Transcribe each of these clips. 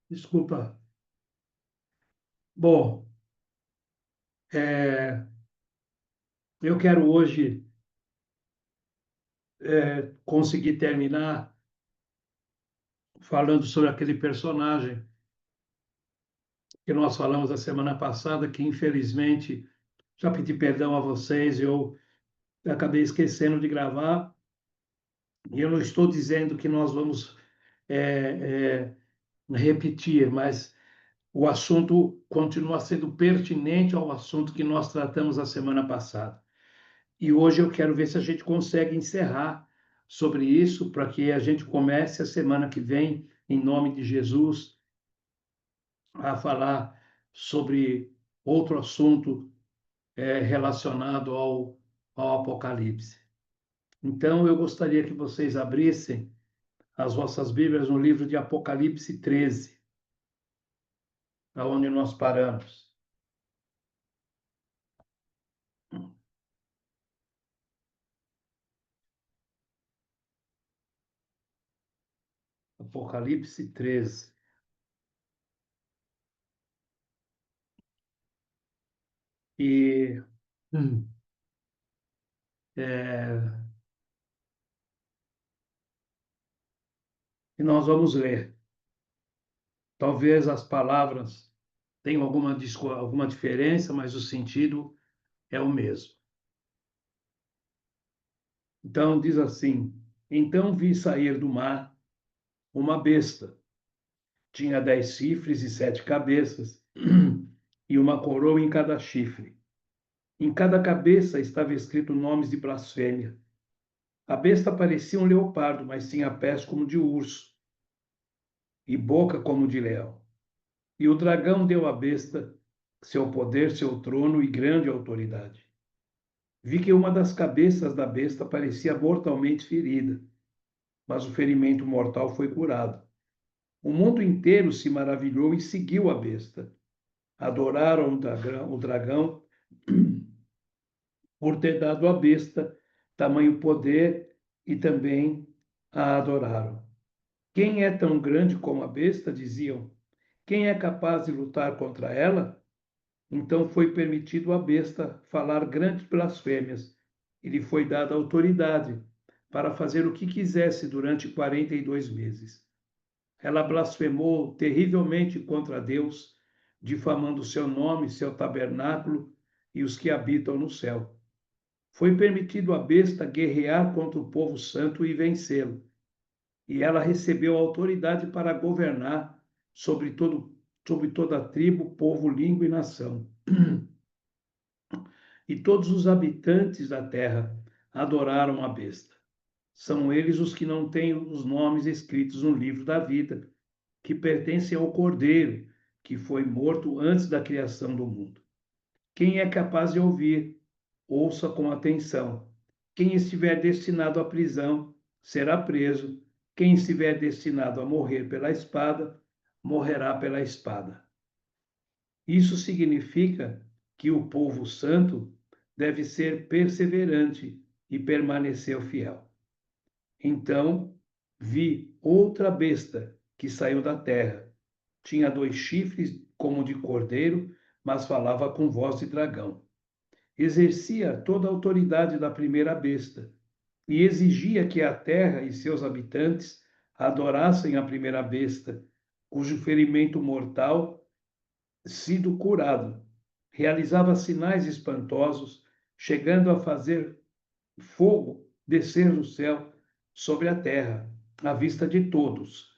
Desculpa. Bom, é, eu quero hoje conseguir terminar falando sobre aquele personagem que nós falamos a semana passada, que infelizmente, já pedi perdão a vocês, eu acabei esquecendo de gravar, e eu não estou dizendo que nós vamos repetir, mas o assunto continua sendo pertinente ao assunto que nós tratamos a semana passada. E hoje eu quero ver se a gente consegue encerrar sobre isso, para que a gente comece a semana que vem, em nome de Jesus, a falar sobre outro assunto relacionado ao Apocalipse. Então, eu gostaria que vocês abrissem as vossas Bíblias no livro de Apocalipse 13, aonde nós paramos. Apocalipse 13. E, hum, é, e nós vamos ler. Talvez as palavras tenham alguma diferença, mas o sentido é o mesmo. Então, diz assim: Então vi sair do mar uma besta. Tinha 10 chifres e 7 cabeças, e uma coroa em cada chifre. Em cada cabeça estava escrito nomes de blasfêmia. A besta parecia um leopardo, mas tinha pés como de urso e boca como de leão. E o dragão deu à besta seu poder, seu trono e grande autoridade. Vi que uma das cabeças da besta parecia mortalmente ferida, mas o ferimento mortal foi curado. O mundo inteiro se maravilhou e seguiu a besta. Adoraram o dragão por ter dado à besta tamanho poder e também a adoraram. Quem é tão grande como a besta? Diziam. Quem é capaz de lutar contra ela? Então foi permitido à besta falar grandes blasfêmias e lhe foi dada autoridade para fazer o que quisesse durante 42 meses. Ela blasfemou terrivelmente contra Deus, difamando seu nome, seu tabernáculo e os que habitam no céu. Foi permitido à besta guerrear contra o povo santo e vencê-lo. E ela recebeu autoridade para governar sobre toda a tribo, povo, língua e nação. E todos os habitantes da terra adoraram a besta. São eles os que não têm os nomes escritos no livro da vida, que pertencem ao Cordeiro, que foi morto antes da criação do mundo. Quem é capaz de ouvir, ouça com atenção. Quem estiver destinado à prisão será preso. Quem estiver destinado a morrer pela espada, morrerá pela espada. Isso significa que o povo santo deve ser perseverante e permanecer fiel. Então vi outra besta que saiu da terra. Tinha 2 chifres como de cordeiro, mas falava com voz de dragão. Exercia toda a autoridade da primeira besta e exigia que a terra e seus habitantes adorassem a primeira besta, cujo ferimento mortal sido curado. Realizava sinais espantosos, chegando a fazer fogo descer do céu sobre a terra, à vista de todos.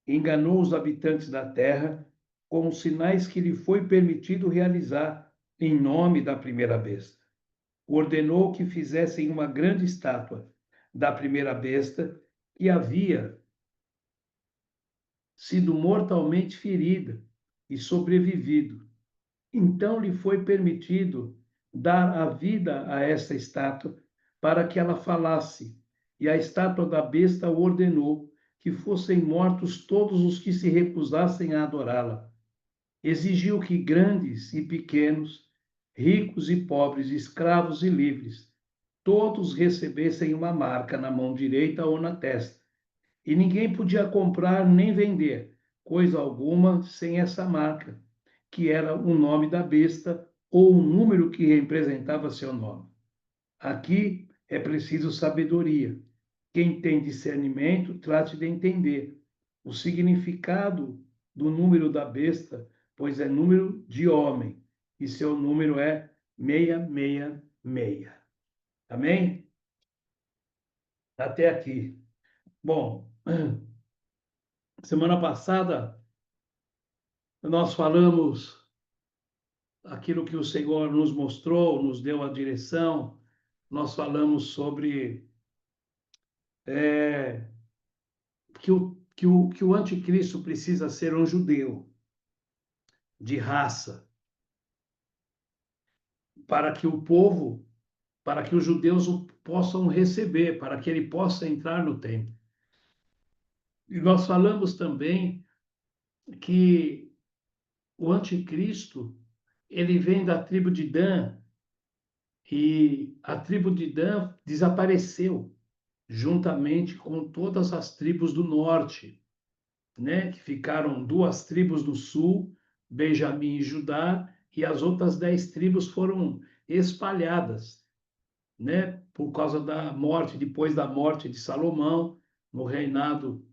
Enganou os habitantes da terra com os sinais que lhe foi permitido realizar em nome da primeira besta. Ordenou que fizessem uma grande estátua da primeira besta que havia sido mortalmente ferida e sobrevivido. Então lhe foi permitido dar a vida a esta estátua para que ela falasse, e a estátua da besta ordenou que fossem mortos todos os que se recusassem a adorá-la. Exigiu que grandes e pequenos, ricos e pobres, escravos e livres, todos recebessem uma marca na mão direita ou na testa. E ninguém podia comprar nem vender coisa alguma sem essa marca, que era o nome da besta ou o número que representava seu nome. Aqui é preciso sabedoria. Quem tem discernimento, trate de entender o significado do número da besta, pois é número de homem, e seu número é 666. Amém? Até aqui. Bom, semana passada nós falamos aquilo que o Senhor nos mostrou, nos deu a direção. Nós falamos sobre que o anticristo precisa ser um judeu de raça, para que o povo, para que os judeus o possam receber, para que ele possa entrar no templo. E nós falamos também que o anticristo, ele vem da tribo de Dan, e a tribo de Dan desapareceu juntamente com todas as tribos do norte, né? Que ficaram duas tribos do sul, Benjamim e Judá, e as outras 10 tribos foram espalhadas, né? Por causa da morte, depois da morte de Salomão, no reinado,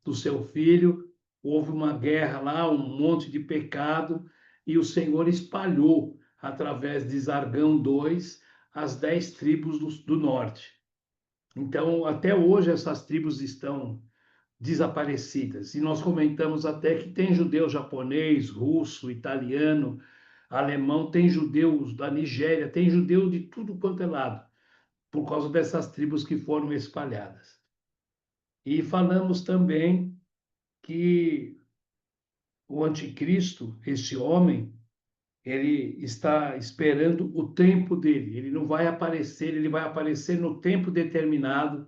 do seu filho, houve uma guerra lá, um monte de pecado, e o Senhor espalhou, através de Zargão II, as 10 tribos do norte. Então, até hoje, essas tribos estão desaparecidas. E nós comentamos até que tem judeu japonês, russo, italiano, alemão, tem judeus da Nigéria, tem judeu de tudo quanto é lado, por causa dessas tribos que foram espalhadas. E falamos também que o anticristo, este homem, ele está esperando o tempo dele. Ele não vai aparecer, ele vai aparecer no tempo determinado.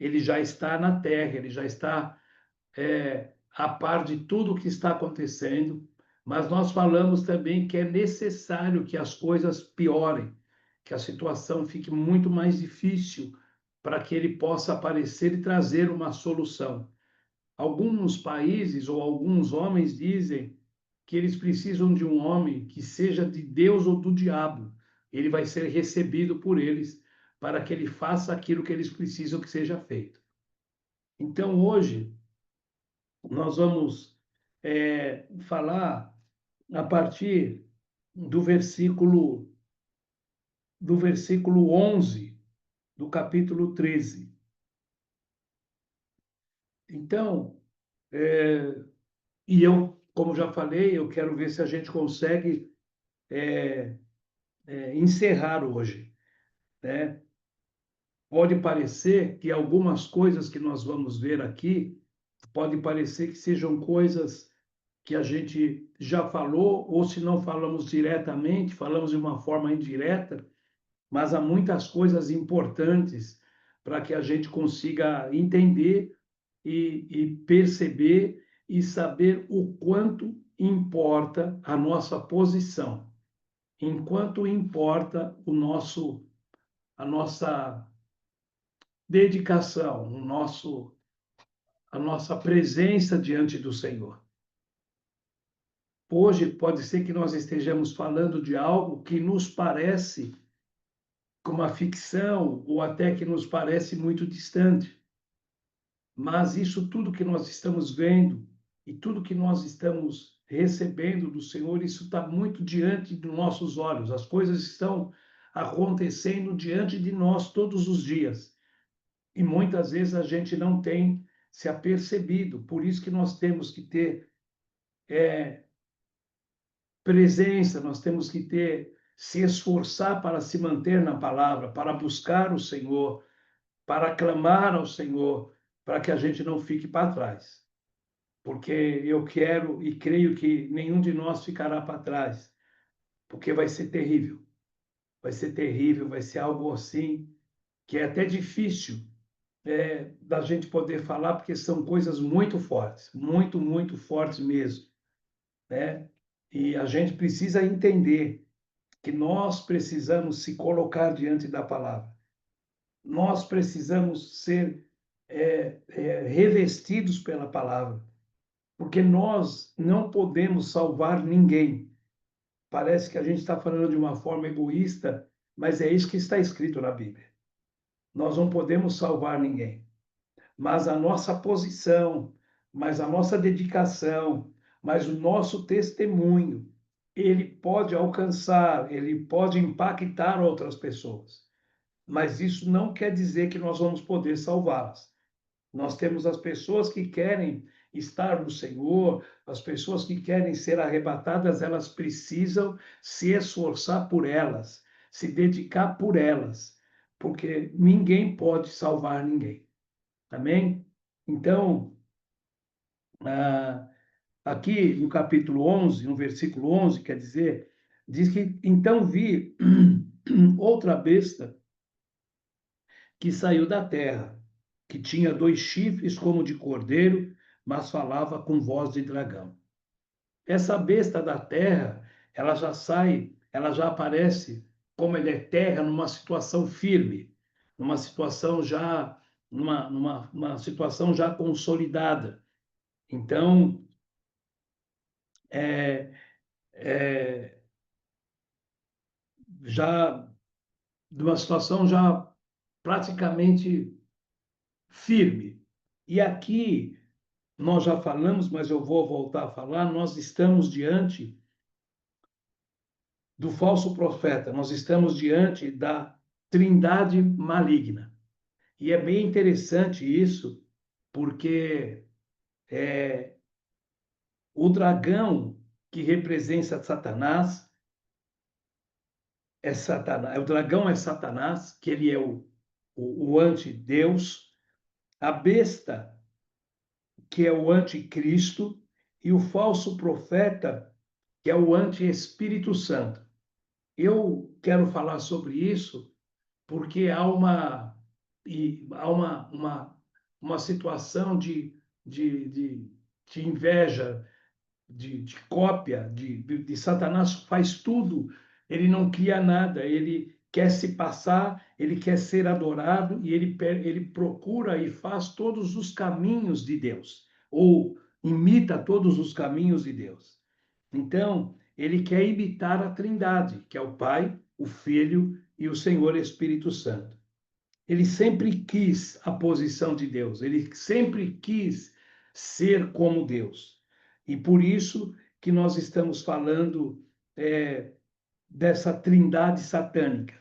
Ele já está na terra, ele já está a par de tudo o que está acontecendo. Mas nós falamos também que é necessário que as coisas piorem, que a situação fique muito mais difícil para que ele possa aparecer e trazer uma solução. Alguns países ou alguns homens dizem que eles precisam de um homem que seja de Deus ou do diabo. Ele vai ser recebido por eles para que ele faça aquilo que eles precisam que seja feito. Então, hoje, nós vamos falar a partir do versículo 11 do capítulo 13. Então, e eu, como já falei, eu quero ver se a gente consegue encerrar hoje, né? Pode parecer que algumas coisas que nós vamos ver aqui, pode parecer que sejam coisas que a gente já falou, ou se não falamos diretamente, falamos de uma forma indireta, mas há muitas coisas importantes para que a gente consiga entender e perceber e saber o quanto importa a nossa posição, enquanto importa a nossa dedicação, a nossa presença diante do Senhor. Hoje pode ser que nós estejamos falando de algo que nos parece como uma ficção ou até que nos parece muito distante. Mas isso tudo que nós estamos vendo e tudo que nós estamos recebendo do Senhor, isso está muito diante dos nossos olhos. As coisas estão acontecendo diante de nós todos os dias. E muitas vezes a gente não tem se apercebido. Por isso que nós temos que ter presença, nós temos que se esforçar para se manter na palavra, para buscar o Senhor, para clamar ao Senhor, para que a gente não fique para trás. Porque eu quero e creio que nenhum de nós ficará para trás, porque vai ser terrível. Vai ser terrível, vai ser algo assim que é até difícil da gente poder falar, porque são coisas muito fortes, muito, muito fortes mesmo, né? E a gente precisa entender que nós precisamos se colocar diante da palavra. Nós precisamos ser revestidos pela palavra, porque nós não podemos salvar ninguém. Parece que a gente está falando de uma forma egoísta, mas é isso que está escrito na Bíblia. Nós não podemos salvar ninguém, mas a nossa posição, mas a nossa dedicação, mas o nosso testemunho, ele pode alcançar, ele pode impactar outras pessoas. Mas isso não quer dizer que nós vamos poder salvá-las. Nós temos as pessoas que querem estar no Senhor, as pessoas que querem ser arrebatadas, elas precisam se esforçar por elas, se dedicar por elas, porque ninguém pode salvar ninguém. Amém? Então, aqui no capítulo 11, no versículo 11, quer dizer, diz que então vi outra besta que saiu da terra, que tinha 2 chifres como de cordeiro, mas falava com voz de dragão. Essa besta da terra, ela já sai, ela já aparece como ele é terra numa situação firme, numa situação já uma situação já consolidada. Então, é, é, já de uma situação já praticamente firme. E aqui nós já falamos, mas eu vou voltar a falar, nós estamos diante do falso profeta, nós estamos diante da trindade maligna. E é bem interessante isso, porque o dragão que representa Satanás é Satanás, o dragão é Satanás, que ele é o antideus, a besta, que é o anticristo, e o falso profeta, que é o anti-Espírito Santo. Eu quero falar sobre isso porque há uma situação de inveja, de cópia, de Satanás faz tudo, ele não cria nada, ele quer se passar, ele quer ser adorado e ele procura e faz todos os caminhos de Deus, ou imita todos os caminhos de Deus. Então, ele quer imitar a Trindade, que é o Pai, o Filho e o Senhor Espírito Santo. Ele sempre quis a posição de Deus, ele sempre quis ser como Deus. E por isso que nós estamos falando dessa trindade satânica.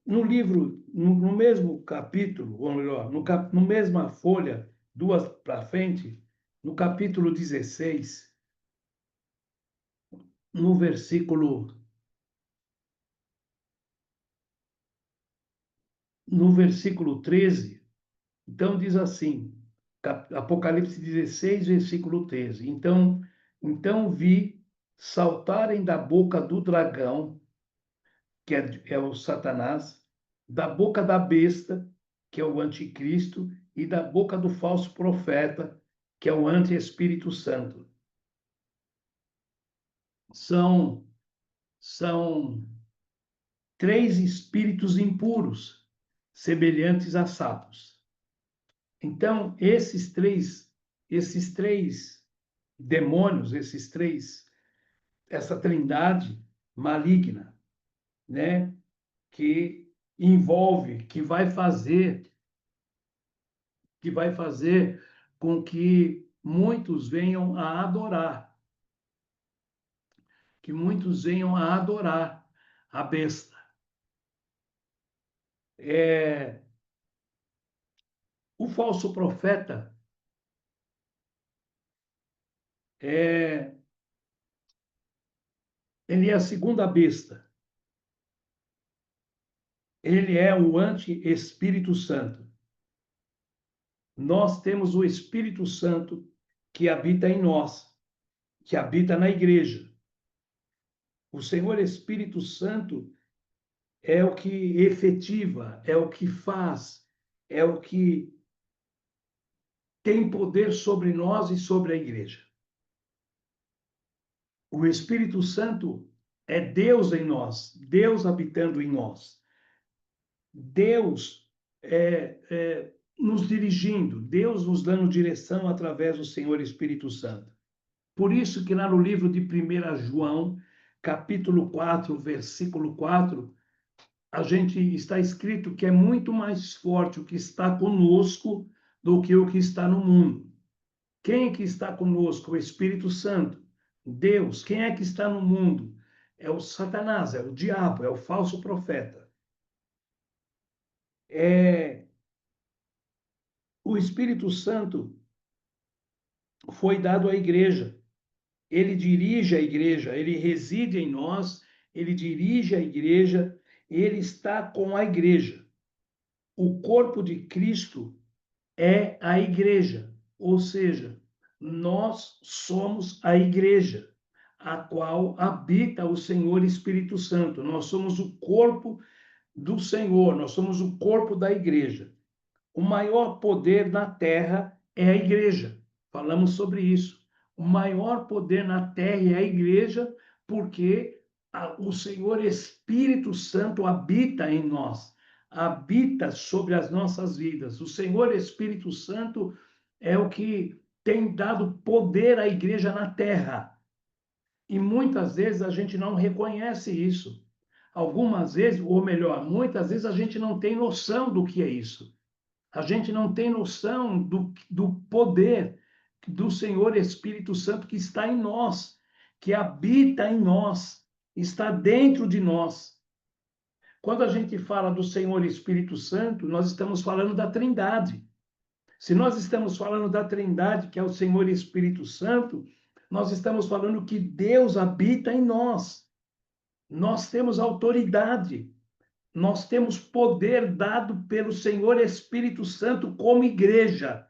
No livro, no mesmo capítulo, ou melhor, no mesma folha, duas para frente, no capítulo 16, no versículo 13, então diz assim, Apocalipse 16, versículo 13. Então vi saltarem da boca do dragão, que é o Satanás, da boca da besta, que é o anticristo, e da boca do falso profeta, que é o anti-Espírito Santo. São 3 espíritos impuros, semelhantes a sapos. Então, esses três demônios, essa trindade maligna, né, que envolve, que vai fazer com que muitos venham a adorar, a besta. O falso profeta ele é a segunda besta. Ele é o anti-Espírito Santo. Nós temos o Espírito Santo que habita em nós, que habita na igreja. O Senhor Espírito Santo é o que efetiva, é o que faz, é o que tem poder sobre nós e sobre a igreja. O Espírito Santo, É Deus em nós, Deus habitando em nós, Deus nos dirigindo, Deus nos dando direção através do Senhor Espírito Santo. Por isso que lá no livro de 1 João, capítulo 4, versículo 4, a gente está escrito que é muito mais forte o que está conosco do que o que está no mundo. Quem é que está conosco? O Espírito Santo, Deus. Quem é que está no mundo? É o Satanás, é o diabo, é o falso profeta. O Espírito Santo foi dado à igreja. Ele dirige a igreja, ele reside em nós, ele dirige a igreja, ele está com a igreja. O corpo de Cristo é a igreja, ou seja, nós somos a igreja, a qual habita o Senhor Espírito Santo. Nós somos o corpo do Senhor, nós somos o corpo da igreja. O maior poder na terra é a igreja. Falamos sobre isso. O maior poder na terra é a igreja, porque o Senhor Espírito Santo habita em nós, habita sobre as nossas vidas. O Senhor Espírito Santo é o que tem dado poder à igreja na terra. E muitas vezes a gente não reconhece isso. Algumas vezes, ou melhor, muitas vezes a gente não tem noção do que é isso. A gente não tem noção do poder do Senhor Espírito Santo que está em nós, que habita em nós, está dentro de nós. Quando a gente fala do Senhor Espírito Santo, nós estamos falando da Trindade. Se nós estamos falando da Trindade, que é o Senhor Espírito Santo, nós estamos falando que Deus habita em nós. Nós temos autoridade, nós temos poder dado pelo Senhor Espírito Santo como igreja.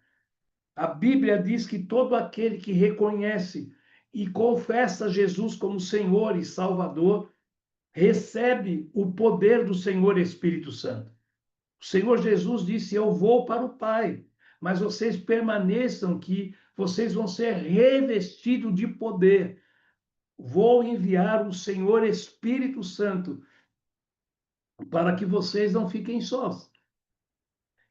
A Bíblia diz que todo aquele que reconhece e confessa Jesus como Senhor e Salvador recebe o poder do Senhor Espírito Santo. O Senhor Jesus disse: Eu vou para o Pai, mas vocês permaneçam que vocês vão ser revestidos de poder. Vou enviar o Senhor Espírito Santo para que vocês não fiquem sós.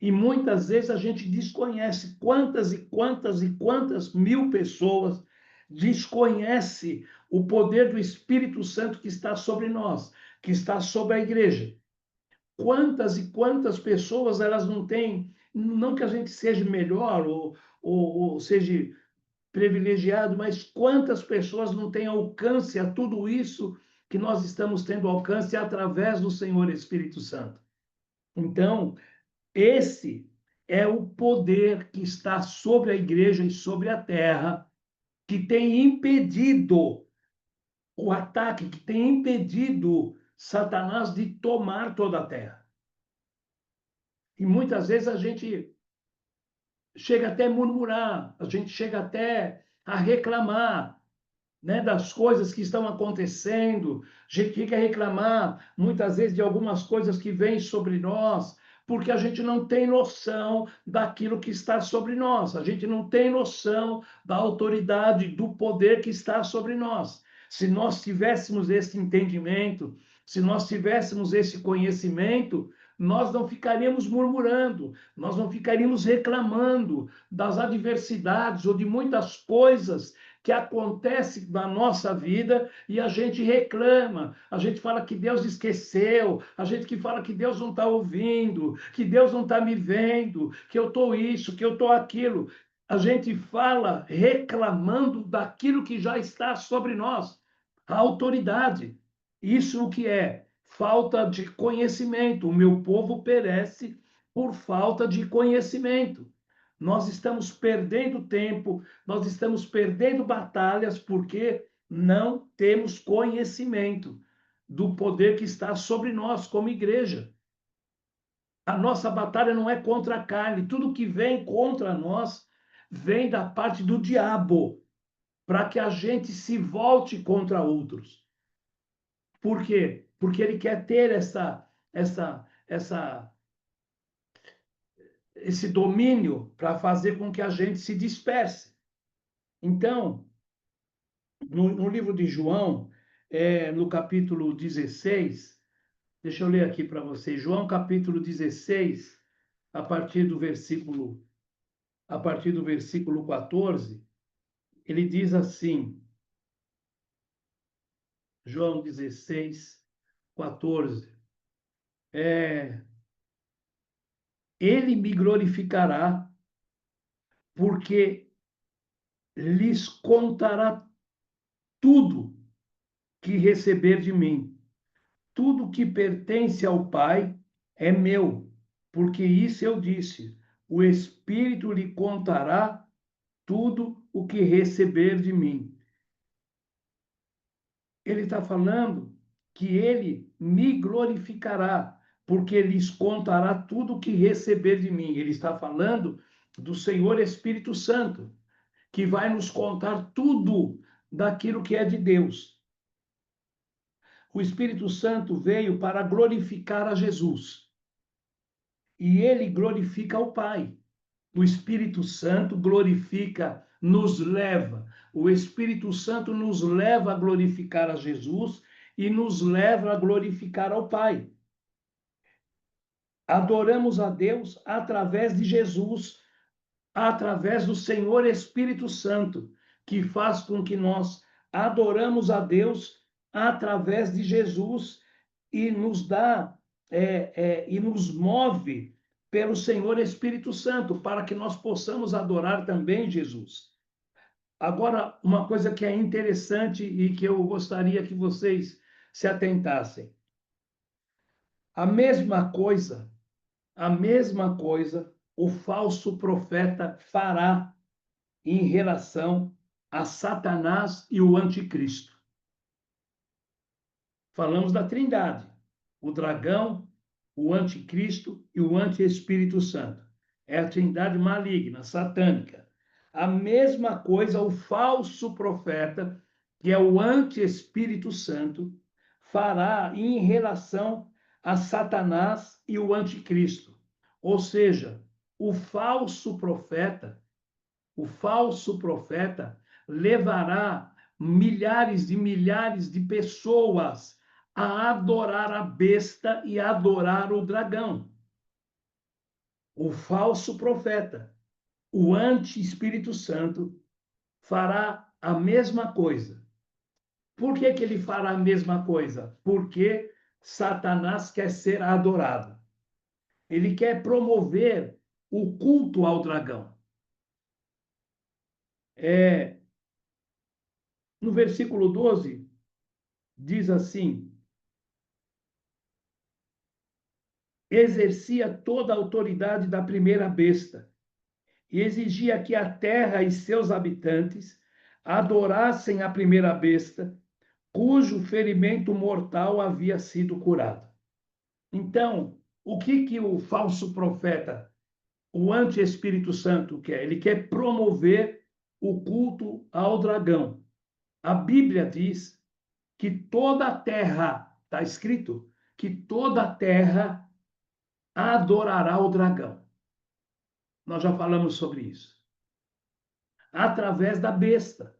E muitas vezes a gente desconhece quantas e quantas e quantas mil pessoas desconhece o poder do Espírito Santo que está sobre nós, que está sobre a igreja. Quantas e quantas pessoas elas não têm, não que a gente seja melhor ou seja privilegiado, mas quantas pessoas não têm alcance a tudo isso que nós estamos tendo alcance através do Senhor Espírito Santo. Então, esse é o poder que está sobre a igreja e sobre a terra, que tem impedido o ataque, que tem impedido Satanás de tomar toda a terra. E muitas vezes a gente chega até a murmurar, a gente chega até a reclamar, né, das coisas que estão acontecendo, a gente fica a reclamar muitas vezes de algumas coisas que vêm sobre nós, porque a gente não tem noção daquilo que está sobre nós, a gente não tem noção da autoridade, do poder que está sobre nós. Se nós tivéssemos esse entendimento, se nós tivéssemos esse conhecimento, nós não ficaríamos murmurando, nós não ficaríamos reclamando das adversidades ou de muitas coisas que acontece na nossa vida e a gente reclama, a gente fala que Deus esqueceu, a gente que fala que Deus não está ouvindo, que Deus não está me vendo, que eu estou isso, que eu estou aquilo. A gente fala reclamando daquilo que já está sobre nós, a autoridade. Isso o que é? Falta de conhecimento. O meu povo perece por falta de conhecimento. Nós estamos perdendo tempo, nós estamos perdendo batalhas porque não temos conhecimento do poder que está sobre nós como igreja. A nossa batalha não é contra a carne, tudo que vem contra nós vem da parte do diabo, para que a gente se volte contra outros. Por quê? Porque ele quer ter esse domínio para fazer com que a gente se disperse. Então, no livro de João, no capítulo 16, deixa eu ler aqui para vocês, João capítulo 16, a partir do versículo, a partir do versículo 14, ele diz assim, João 16, 14, ele me glorificará, porque lhes contará tudo que receber de mim. Tudo que pertence ao Pai é meu, porque isso eu disse. O Espírito lhe contará tudo o que receber de mim. Ele está falando que ele me glorificará, porque lhes contará tudo o que receber de mim. Ele está falando do Senhor Espírito Santo, que vai nos contar tudo daquilo que é de Deus. O Espírito Santo veio para glorificar a Jesus. E ele glorifica o Pai. O Espírito Santo glorifica, nos leva. O Espírito Santo nos leva a glorificar a Jesus e nos leva a glorificar ao Pai. Adoramos a Deus através de Jesus, através do Senhor Espírito Santo, que faz com que nós adoramos a Deus através de Jesus e nos dá e nos move pelo Senhor Espírito Santo para que nós possamos adorar também Jesus. Agora, uma coisa que é interessante e que eu gostaria que vocês se atentassem. A mesma coisa o falso profeta fará em relação a Satanás e o anticristo. Falamos da Trindade, o dragão, o anticristo e o anti-espírito santo. É a trindade maligna, satânica. A mesma coisa o falso profeta, que é o anti-espírito santo, fará em relação a Satanás e o anticristo. Ou seja, o falso profeta levará milhares de pessoas a adorar a besta e a adorar o dragão. O falso profeta, o anti-Espírito Santo, fará a mesma coisa. Por que ele fará a mesma coisa? Porque Satanás quer ser adorado. Ele quer promover o culto ao dragão. No versículo 12, diz assim: exercia toda a autoridade da primeira besta e exigia que a terra e seus habitantes adorassem a primeira besta, cujo ferimento mortal havia sido curado. Então, o que o falso profeta, o anti-Espírito Santo, quer? Ele quer promover o culto ao dragão. A Bíblia diz que toda a terra, está escrito, que toda a terra adorará o dragão. Nós já falamos sobre isso. Através da besta.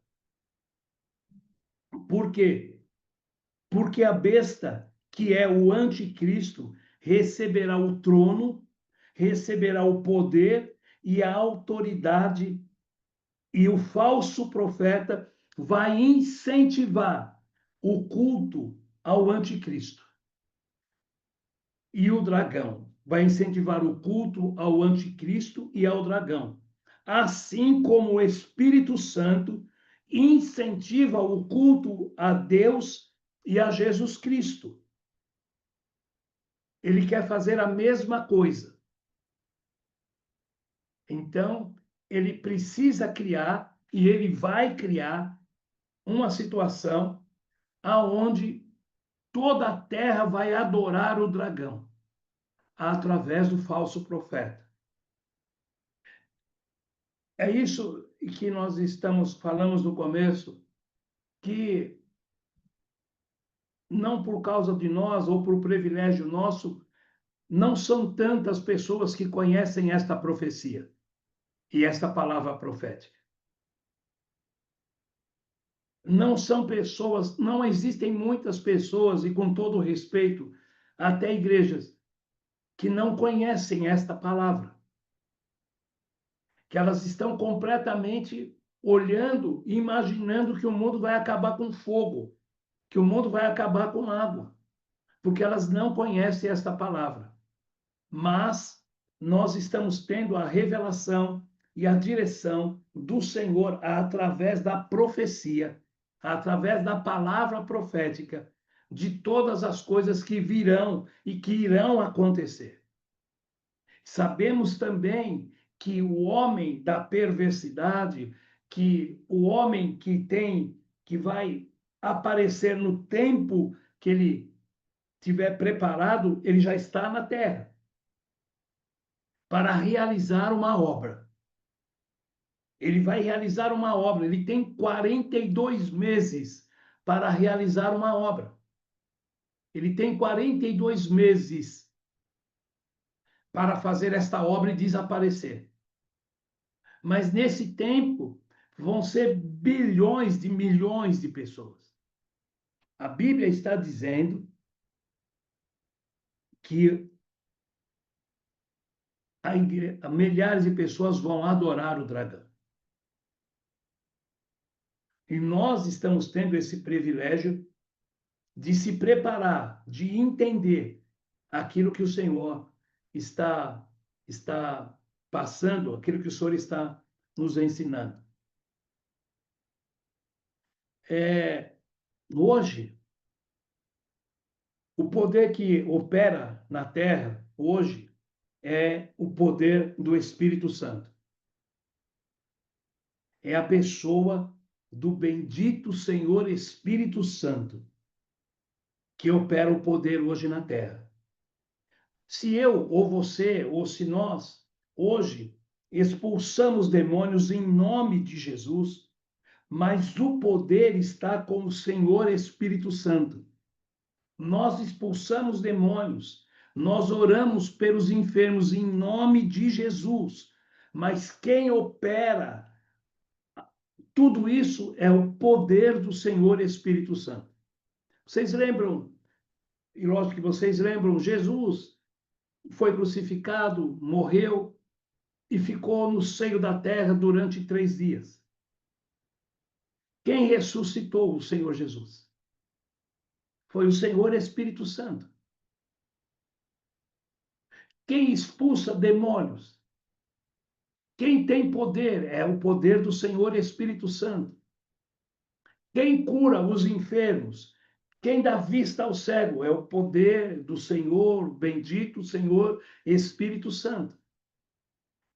Por quê? Porque a besta, que é o anticristo, receberá o trono, receberá o poder e a autoridade, e o falso profeta vai incentivar o culto ao anticristo. E o dragão vai incentivar o culto ao anticristo e ao dragão. Assim como o Espírito Santo incentiva o culto a Deus e a Jesus Cristo. Ele quer fazer a mesma coisa. Então, ele precisa criar, e ele vai criar, uma situação aonde toda a terra vai adorar o dragão, através do falso profeta. É isso que nós falamos no começo, que não por causa de nós ou por privilégio nosso, não são tantas pessoas que conhecem esta profecia e esta palavra profética. Não são pessoas, não existem muitas pessoas, e com todo respeito, até igrejas, que não conhecem esta palavra, que elas estão completamente olhando e imaginando que o mundo vai acabar com fogo, que o mundo vai acabar com água, porque elas não conhecem esta palavra. Mas nós estamos tendo a revelação e a direção do Senhor através da profecia, através da palavra profética, de todas as coisas que virão e que irão acontecer. Sabemos também que o homem da perversidade, que o homem que vai aparecer no tempo que ele tiver preparado, ele já está na terra para realizar uma obra. Ele vai realizar uma obra, ele tem 42 meses para realizar uma obra. Ele tem 42 meses para fazer esta obra e desaparecer. Mas nesse tempo vão ser bilhões de milhões de pessoas. A Bíblia está dizendo que milhares de pessoas vão adorar o dragão. E nós estamos tendo esse privilégio de se preparar, de entender aquilo que o Senhor está passando, aquilo que o Senhor está nos ensinando. Hoje, o poder que opera na Terra, hoje, é o poder do Espírito Santo. É a pessoa do bendito Senhor Espírito Santo que opera o poder hoje na Terra. Se eu, ou você, ou se nós, hoje, expulsamos demônios em nome de Jesus, mas o poder está com o Senhor Espírito Santo. Nós expulsamos demônios, nós oramos pelos enfermos em nome de Jesus, mas quem opera tudo isso é o poder do Senhor Espírito Santo. Vocês lembram, e lógico que vocês lembram, Jesus foi crucificado, morreu e ficou no seio da terra durante 3 dias. Quem ressuscitou o Senhor Jesus? Foi o Senhor Espírito Santo. Quem expulsa demônios? Quem tem poder é o poder do Senhor Espírito Santo. Quem cura os enfermos? Quem dá vista ao cego é o poder do Senhor, bendito Senhor Espírito Santo.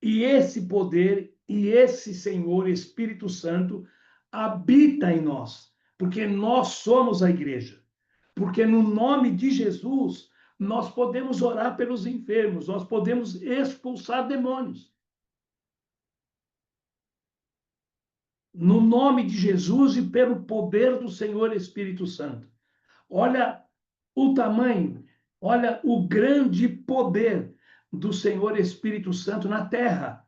E esse poder e esse Senhor Espírito Santo habita em nós, porque nós somos a igreja. Porque no nome de Jesus nós podemos orar pelos enfermos, nós podemos expulsar demônios. No nome de Jesus e pelo poder do Senhor Espírito Santo. Olha o tamanho, olha o grande poder do Senhor Espírito Santo na terra.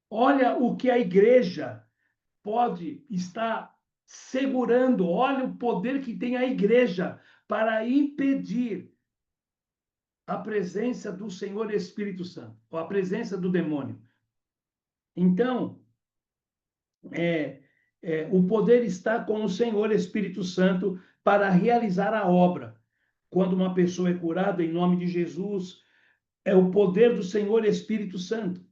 Olha o que a igreja pode estar segurando, olha o poder que tem a igreja para impedir a presença do Senhor Espírito Santo, ou a presença do demônio. Então, o poder está com o Senhor Espírito Santo para realizar a obra. Quando uma pessoa é curada em nome de Jesus, é o poder do Senhor Espírito Santo.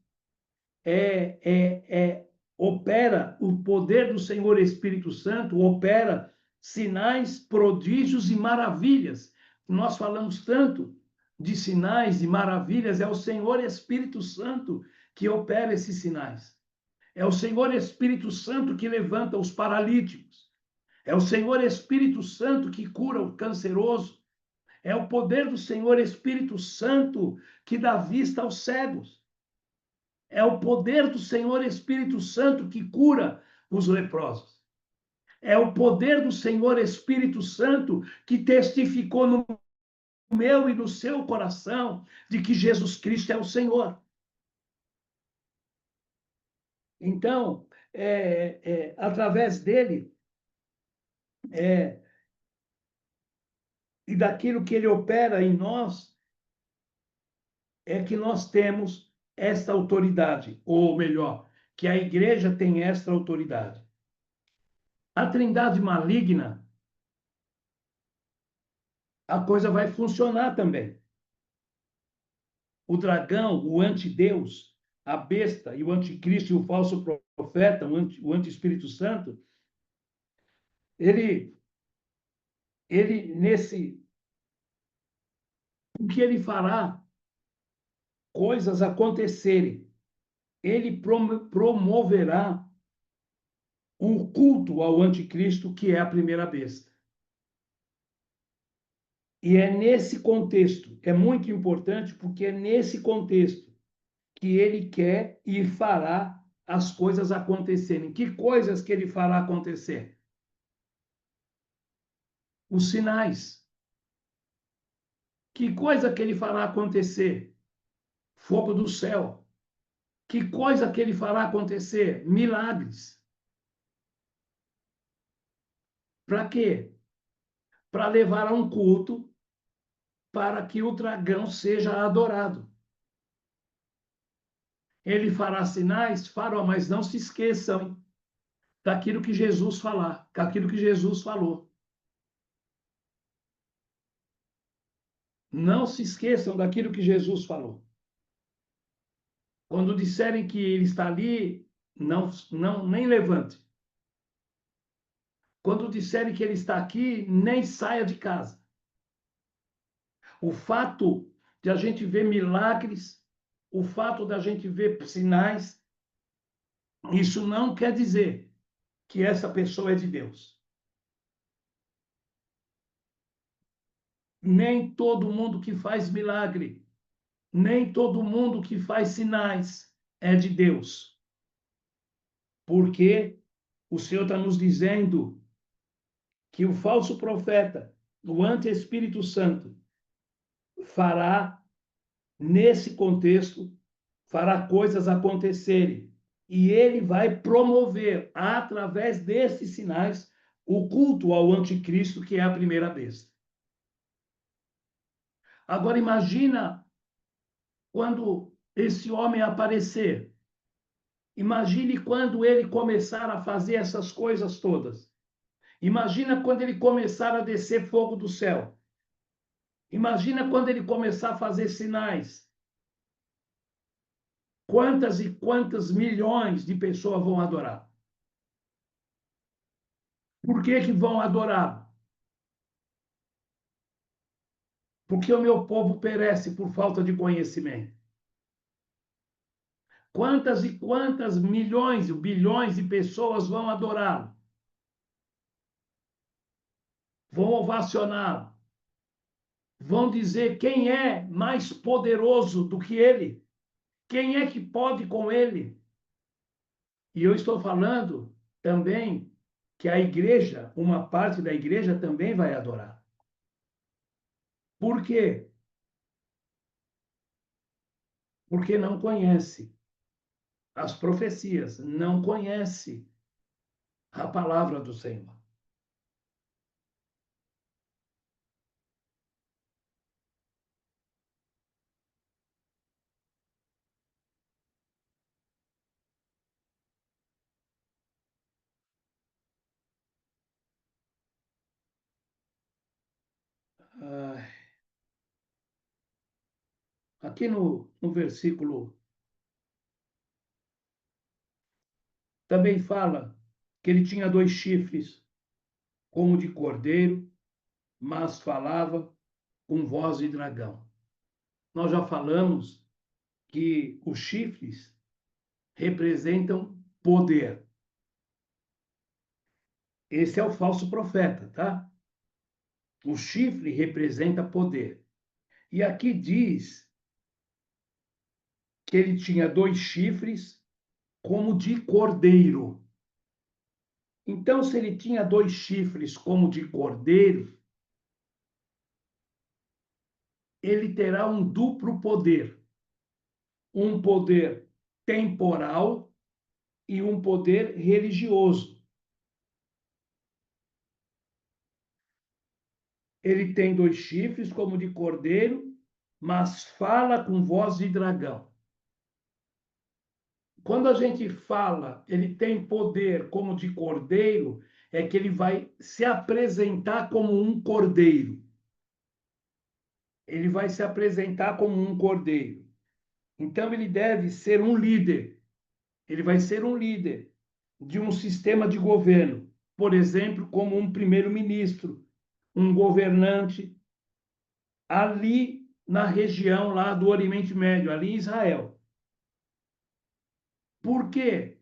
Opera o poder do Senhor Espírito Santo, opera sinais, prodígios e maravilhas. Nós falamos tanto de sinais e maravilhas, é o Senhor Espírito Santo que opera esses sinais. É o Senhor Espírito Santo que levanta os paralíticos. É o Senhor Espírito Santo que cura o canceroso. É o poder do Senhor Espírito Santo que dá vista aos cegos. É o poder do Senhor Espírito Santo que cura os leprosos. É o poder do Senhor Espírito Santo que testificou no meu e no seu coração de que Jesus Cristo é o Senhor. Então, através dele e daquilo que ele opera em nós, é que nós temos esta autoridade, ou melhor, que a igreja tem esta autoridade. A trindade maligna, a coisa vai funcionar também. O dragão, o antideus, a besta e o anticristo e o falso profeta, o anti-espírito santo, ele o que ele fará coisas acontecerem. Ele promoverá um culto ao anticristo, que é a primeira besta. E é nesse contexto, é muito importante, porque é nesse contexto que ele quer e fará as coisas acontecerem. Que coisas que ele fará acontecer? Os sinais. Que coisa que ele fará acontecer? Fogo do céu. Que coisa que ele fará acontecer? Milagres. Para quê? Para levar a um culto para que o dragão seja adorado. Ele fará sinais, fará, mas não se esqueçam daquilo que Jesus falar, daquilo que Jesus falou. Não se esqueçam daquilo que Jesus falou. Quando disserem que ele está ali, nem levante. Quando disserem que ele está aqui, nem saia de casa. O fato de a gente ver milagres, o fato de a gente ver sinais, isso não quer dizer que essa pessoa é de Deus. Nem todo mundo que faz milagre, nem todo mundo que faz sinais é de Deus. Porque o Senhor está nos dizendo que o falso profeta, o anti-Espírito Santo, fará, nesse contexto, fará coisas acontecerem. E ele vai promover, através desses sinais, o culto ao anticristo, que é a primeira besta. Agora imagina quando esse homem aparecer. Imagine quando ele começar a fazer essas coisas todas. Imagina quando ele começar a descer fogo do céu. Imagina quando ele começar a fazer sinais. Quantas e quantas milhões de pessoas vão adorar? Por que que vão adorar? Porque o meu povo perece por falta de conhecimento. Quantas e quantas milhões, bilhões de pessoas vão adorá-lo? Vão ovacioná-lo? Vão dizer quem é mais poderoso do que ele? Quem é que pode com ele? E eu estou falando também que a igreja, uma parte da igreja também vai adorar. Por quê? Porque não conhece as profecias, não conhece a palavra do Senhor. Aqui no versículo também fala que ele tinha 2 chifres, como de cordeiro, mas falava com voz de dragão. Nós já falamos que os chifres representam poder. Esse é o falso profeta, tá? O chifre representa poder. E aqui diz que ele tinha 2 chifres como de cordeiro. Então, se ele tinha 2 chifres como de cordeiro, ele terá um duplo poder. Um poder temporal e um poder religioso. Ele tem 2 chifres como de cordeiro, mas fala com voz de dragão. Quando a gente fala, ele tem poder como de cordeiro, é que ele vai se apresentar como um cordeiro. Ele vai se apresentar como um cordeiro. Então, ele deve ser um líder. Ele vai ser um líder de um sistema de governo. Por exemplo, como um primeiro-ministro, um governante, ali na região lá do Oriente Médio, ali em Israel. Por quê?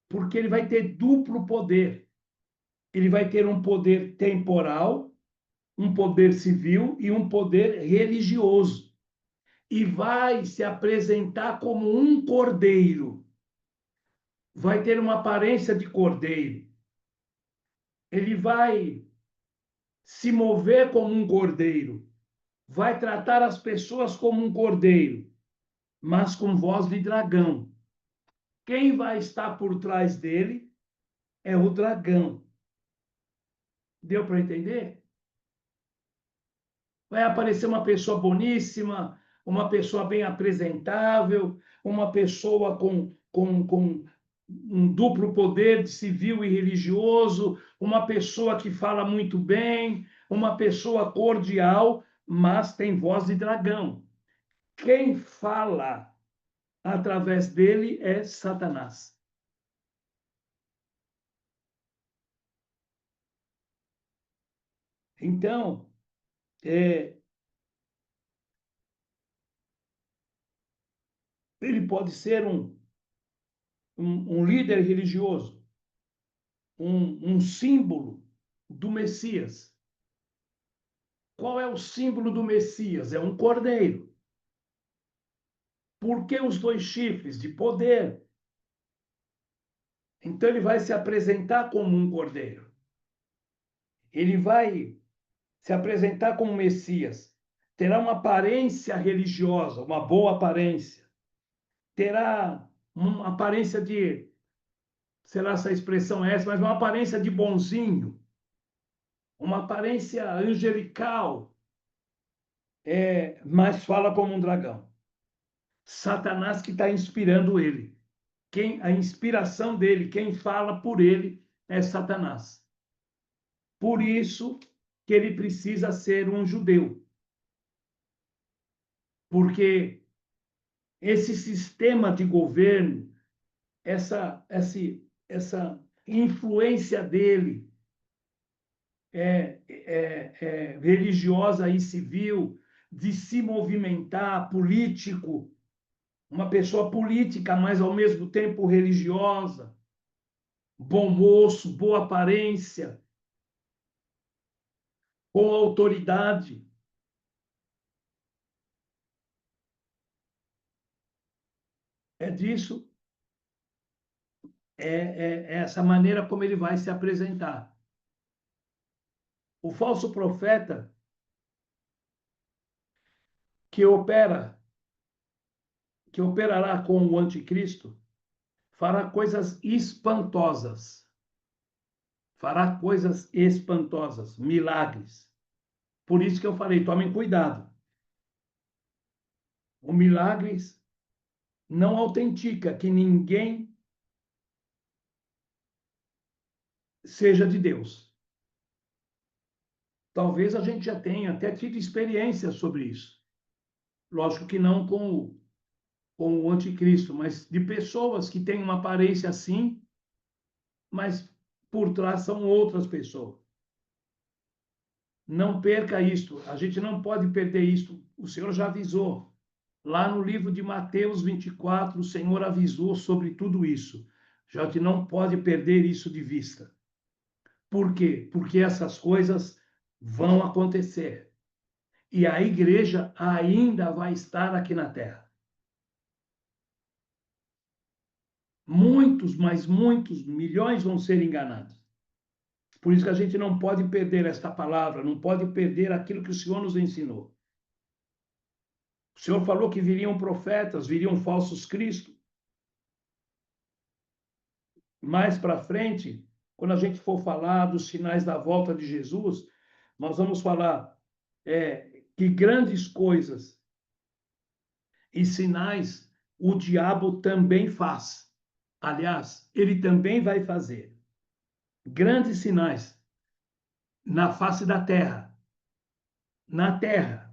Porque ele vai ter duplo poder. Ele vai ter um poder temporal, um poder civil e um poder religioso. E vai se apresentar como um cordeiro. Vai ter uma aparência de cordeiro. Ele vai se mover como um cordeiro. Vai tratar as pessoas como um cordeiro, mas com voz de dragão. Quem vai estar por trás dele é o dragão. Deu para entender? Vai aparecer uma pessoa boníssima, uma pessoa bem apresentável, uma pessoa com um duplo poder de civil e religioso, uma pessoa que fala muito bem, uma pessoa cordial, mas tem voz de dragão. Quem fala através dele é Satanás. Então, ele pode ser um líder religioso, um símbolo do Messias. Qual é o símbolo do Messias? É um cordeiro. Por que os 2 chifres? De poder. Então ele vai se apresentar como um cordeiro. Ele vai se apresentar como Messias. Terá uma aparência religiosa, uma boa aparência. Terá uma aparência de, sei lá se a expressão é essa, mas uma aparência de bonzinho, uma aparência angelical, mas fala como um dragão. Satanás que está inspirando ele. A inspiração dele, quem fala por ele é Satanás. Por isso que ele precisa ser um judeu. Porque esse sistema de governo, essa influência dele religiosa e civil, de se movimentar, político, uma pessoa política, mas ao mesmo tempo religiosa, bom moço, boa aparência, com autoridade. É disso, é essa maneira como ele vai se apresentar. O falso profeta que operará com o anticristo, fará coisas espantosas. Fará coisas espantosas, milagres. Por isso que eu falei, tomem cuidado. O milagres não autentica que ninguém seja de Deus. Talvez a gente já tenha até tido experiência sobre isso. Lógico que não com o anticristo, mas de pessoas que têm uma aparência assim, mas por trás são outras pessoas. Não perca isto, a gente não pode perder isto. O Senhor já avisou. Lá no livro de Mateus 24, o Senhor avisou sobre tudo isso. Já que não pode perder isso de vista. Por quê? Porque essas coisas vão acontecer. E a igreja ainda vai estar aqui na terra. Muitos, mas muitos, milhões vão ser enganados. Por isso que a gente não pode perder esta palavra, não pode perder aquilo que o Senhor nos ensinou. O Senhor falou que viriam profetas, viriam falsos cristos. mais para frente, quando a gente for falar dos sinais da volta de Jesus, nós vamos falar que grandes coisas e sinais o diabo também faz. Aliás, ele também vai fazer grandes sinais na face da terra. Na terra.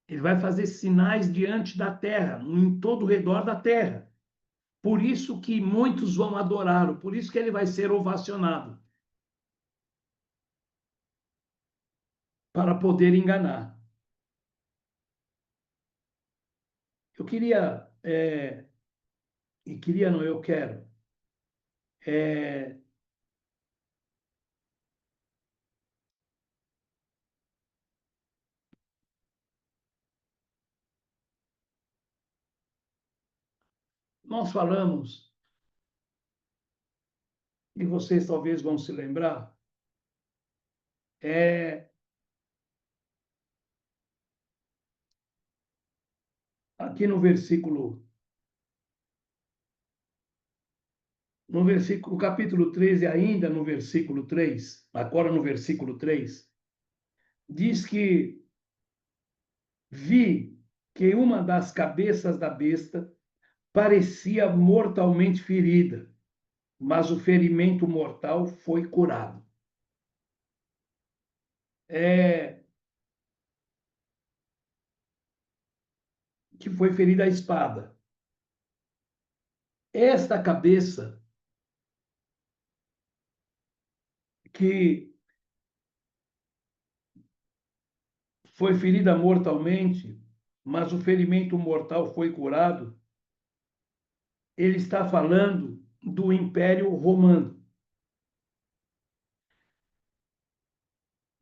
Ele vai fazer sinais diante da terra, em todo o redor da terra. Por isso que muitos vão adorá-lo, por isso que ele vai ser ovacionado. Para poder enganar. Eu queria, e queria não, eu quero, é, nós falamos, e vocês talvez vão se lembrar, é, aqui no versículo, capítulo 13, ainda no versículo 3, agora no versículo 3, diz que vi que uma das cabeças da besta parecia mortalmente ferida, mas o ferimento mortal foi curado. Que foi ferida a espada. Esta cabeça que foi ferida mortalmente, mas o ferimento mortal foi curado, ele está falando do Império Romano,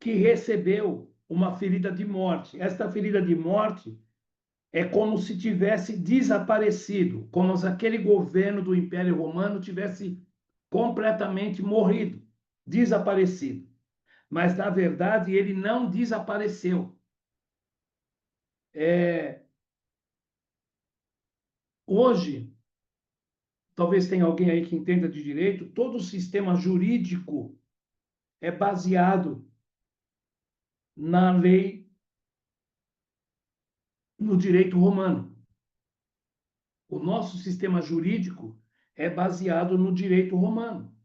que recebeu uma ferida de morte. Esta ferida de morte é como se tivesse desaparecido, como se aquele governo do Império Romano tivesse completamente morrido, desaparecido. Mas, na verdade, ele não desapareceu. Hoje, talvez tenha alguém aí que entenda de direito, todo o sistema jurídico é baseado na lei, no direito romano. O nosso sistema jurídico é baseado no direito romano.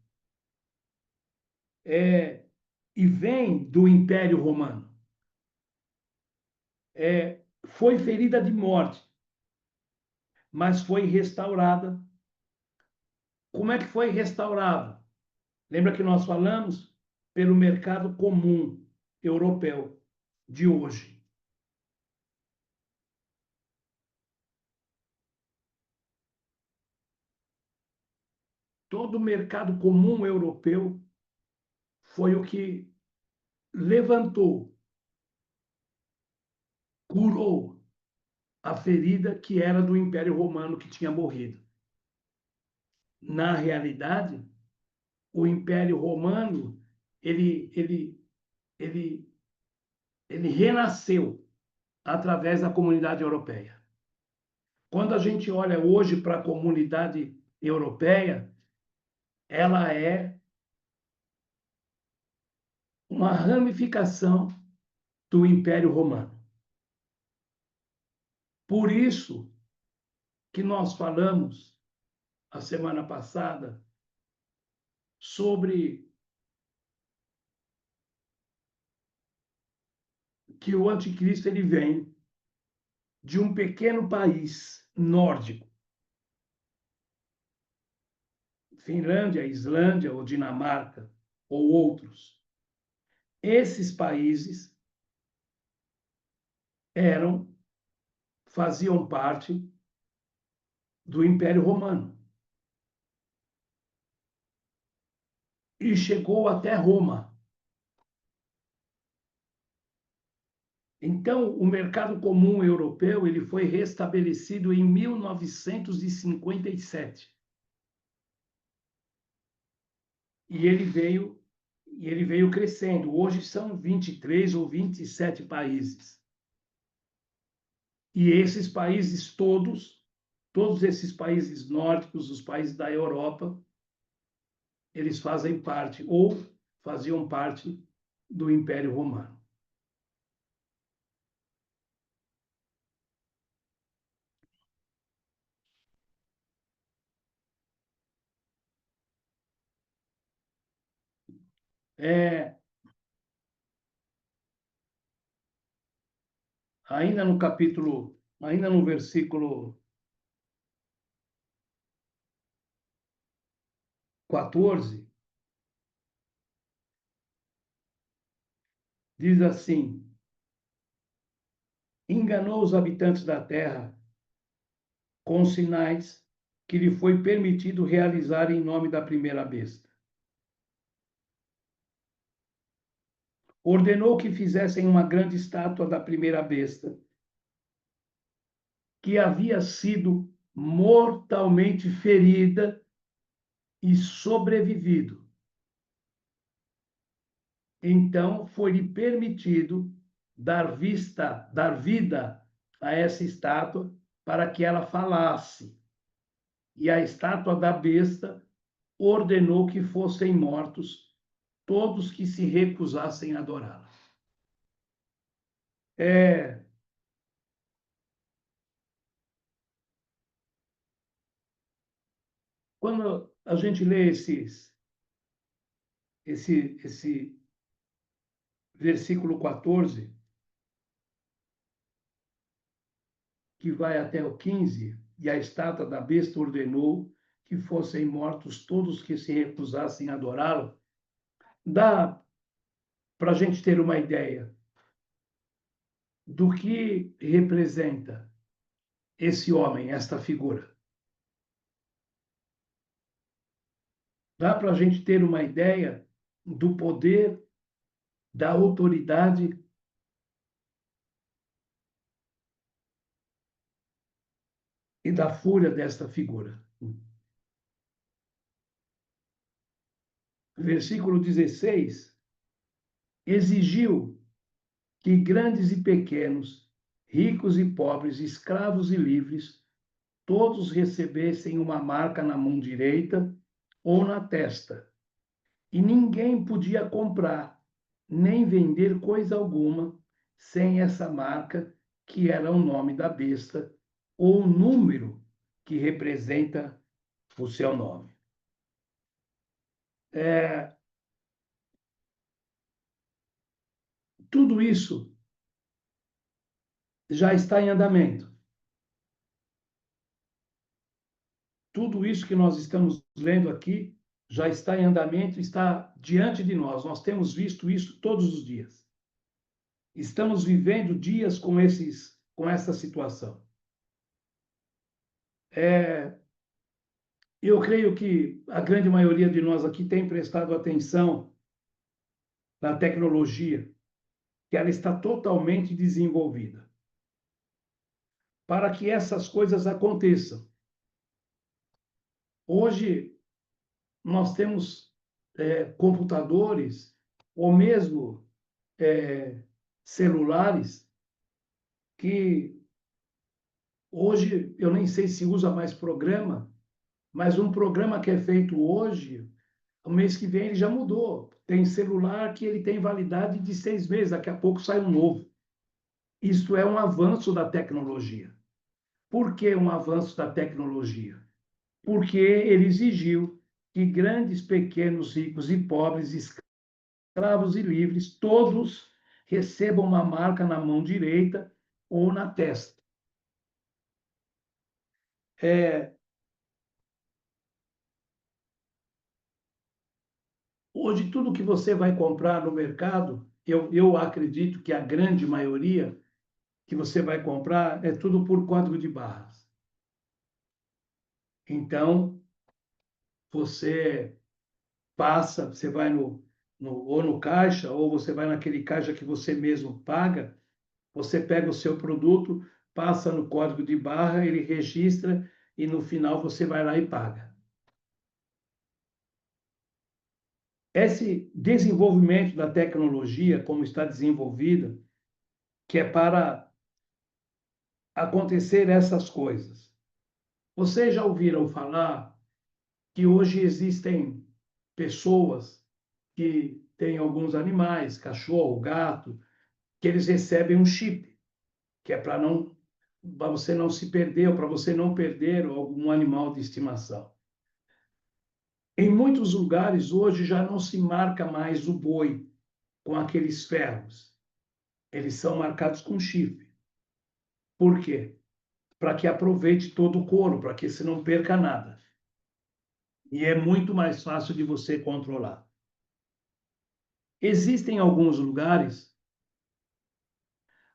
E vem do Império Romano. Foi ferida de morte, mas foi restaurada. Como é que foi restaurada? Lembra que nós falamos? Pelo mercado comum europeu de hoje. Todo o mercado comum europeu foi o que levantou, curou a ferida que era do Império Romano que tinha morrido. Na realidade, o Império Romano ele, ele, ele, ele renasceu através da comunidade europeia. Quando a gente olha hoje para a comunidade europeia, ela é uma ramificação do Império Romano. Por isso que nós falamos a semana passada sobre que o anticristo ele vem de um pequeno país nórdico, Finlândia, Islândia ou Dinamarca ou outros. Esses países faziam parte do Império Romano e chegou até Roma. Então, o mercado comum europeu ele foi restabelecido em 1957. E ele veio crescendo. Hoje são 23 ou 27 países. E esses países todos esses países nórdicos, os países da Europa, eles fazem parte ou faziam parte do Império Romano. É, ainda no capítulo, ainda no versículo 14, diz assim: enganou os habitantes da terra com sinais que lhe foi permitido realizar em nome da primeira besta. Ordenou que fizessem uma grande estátua da primeira besta, que havia sido mortalmente ferida e sobrevivido. Então foi-lhe permitido dar vida a essa estátua para que ela falasse. E a estátua da besta ordenou que fossem mortos todos que se recusassem a adorá-la. É, quando a gente lê esse versículo 14, que vai até o 15, e a estátua da besta ordenou que fossem mortos todos que se recusassem a adorá-lo, dá para a gente ter uma ideia do que representa esse homem, esta figura. Dá para a gente ter uma ideia do poder, da autoridade e da fúria desta figura. Versículo 16: exigiu que grandes e pequenos, ricos e pobres, escravos e livres, todos recebessem uma marca na mão direita ou na testa, e ninguém podia comprar nem vender coisa alguma sem essa marca, que era o nome da besta, ou o número que representa o seu nome. É, tudo isso já está em andamento. Tudo isso que nós estamos lendo aqui já está em andamento, está diante de nós. Nós temos visto isso todos os dias. Estamos vivendo dias com essa situação. Eu creio que a grande maioria de nós aqui tem prestado atenção na tecnologia, que ela está totalmente desenvolvida para que essas coisas aconteçam. Hoje, nós temos computadores ou mesmo celulares que hoje eu nem sei se usa mais programa, mas um programa que é feito hoje, o mês que vem ele já mudou. Tem celular que ele tem validade de 6 meses, daqui a pouco sai um novo. Isto é um avanço da tecnologia. Por que um avanço da tecnologia? Porque ele exigiu que grandes, pequenos, ricos e pobres, escravos e livres, todos recebam uma marca na mão direita ou na testa. Hoje, tudo que você vai comprar no mercado, eu acredito que a grande maioria que você vai comprar é tudo por código de barras. Então, você passa, você vai ou no caixa, ou você vai naquele caixa que você mesmo paga, você pega o seu produto, passa no código de barra, ele registra e no final você vai lá e paga. Esse desenvolvimento da tecnologia, como está desenvolvida, que é para acontecer essas coisas. Vocês já ouviram falar que hoje existem pessoas que têm alguns animais, cachorro, gato, que eles recebem um chip, que é para você não se perder, ou para você não perder algum animal de estimação. Em muitos lugares hoje já não se marca mais o boi com aqueles ferros. Eles são marcados com chifre. Por quê? Para que aproveite todo o couro, para que você não perca nada. E é muito mais fácil de você controlar. Existem alguns lugares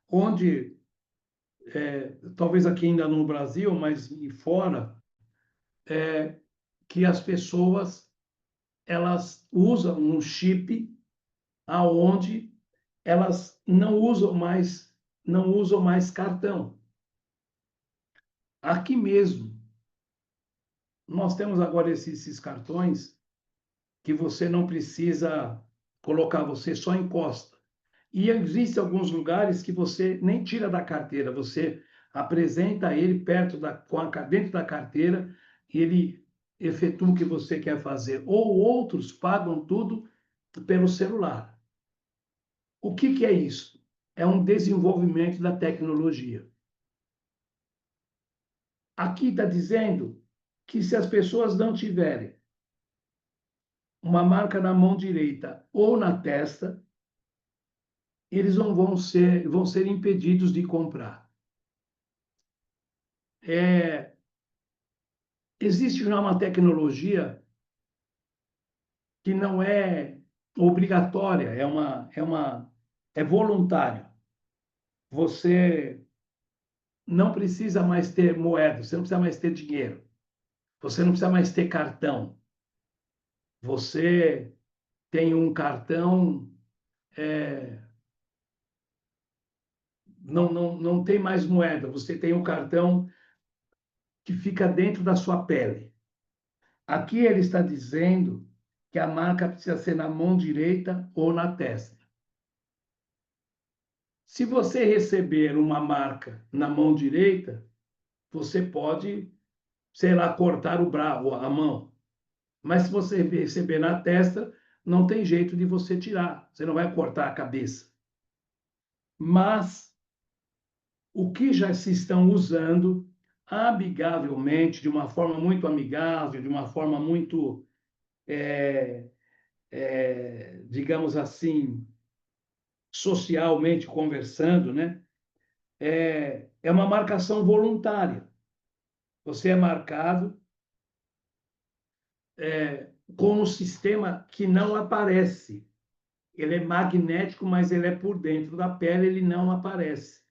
onde, talvez aqui ainda no Brasil, mas e fora, que as pessoas elas usam um chip aonde elas não usam mais cartão. Aqui mesmo, nós temos agora esses cartões que você não precisa colocar, você só encosta. E existem alguns lugares que você nem tira da carteira, você apresenta ele dentro da carteira e ele efetua o que você quer fazer. Ou outros pagam tudo pelo celular. O que é isso? É um desenvolvimento da tecnologia. Aqui está dizendo que se as pessoas não tiverem uma marca na mão direita ou na testa, eles não vão ser impedidos de comprar. Existe já uma tecnologia que não é obrigatória, é voluntária. Você não precisa mais ter moeda, você não precisa mais ter dinheiro, você não precisa mais ter cartão. Você tem um cartão, não tem mais moeda, você tem um cartão que fica dentro da sua pele. Aqui ele está dizendo que a marca precisa ser na mão direita ou na testa. Se você receber uma marca na mão direita, você pode, sei lá, cortar o braço, a mão. Mas se você receber na testa, não tem jeito de você tirar. Você não vai cortar a cabeça. Mas o que já se estão usando amigavelmente, de uma forma muito amigável, de uma forma muito, digamos assim, socialmente conversando, né? É uma marcação voluntária. Você é marcado com um sistema que não aparece. Ele é magnético, mas ele é por dentro da pele, ele não aparece.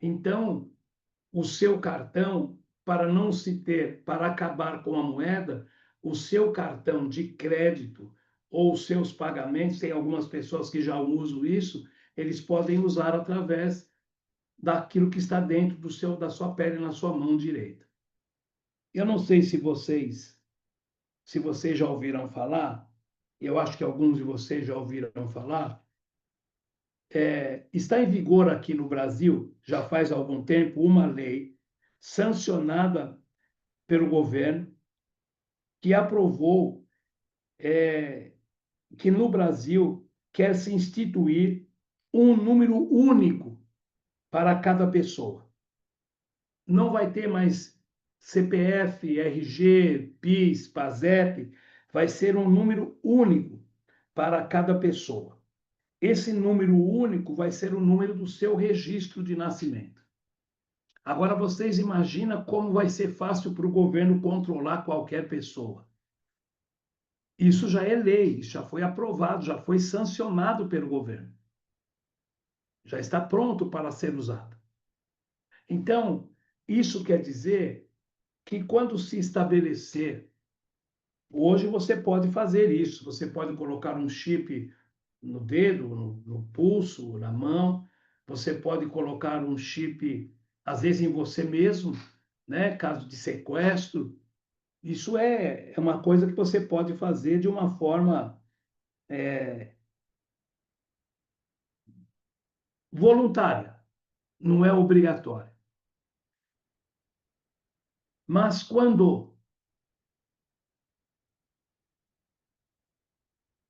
Então, o seu cartão, para não se ter, para acabar com a moeda, o seu cartão de crédito ou os seus pagamentos, tem algumas pessoas que já usam isso, eles podem usar através daquilo que está dentro da sua pele, na sua mão direita. Eu não sei se vocês já ouviram falar, eu acho que alguns de vocês já ouviram falar, está em vigor aqui no Brasil, já faz algum tempo, uma lei sancionada pelo governo que aprovou que no Brasil quer se instituir um número único para cada pessoa. Não vai ter mais CPF, RG, PIS, PASEP, vai ser um número único para cada pessoa. Esse número único vai ser o número do seu registro de nascimento. Agora vocês imaginam como vai ser fácil para o governo controlar qualquer pessoa. Isso já é lei, já foi aprovado, já foi sancionado pelo governo. Já está pronto para ser usado. Então, isso quer dizer que quando se estabelecer, hoje você pode fazer isso, você pode colocar um chip no dedo, no pulso, na mão, você pode colocar um chip, às vezes, em você mesmo, né? Caso de sequestro. Isso é uma coisa que você pode fazer de uma forma voluntária, não é obrigatória. Mas quando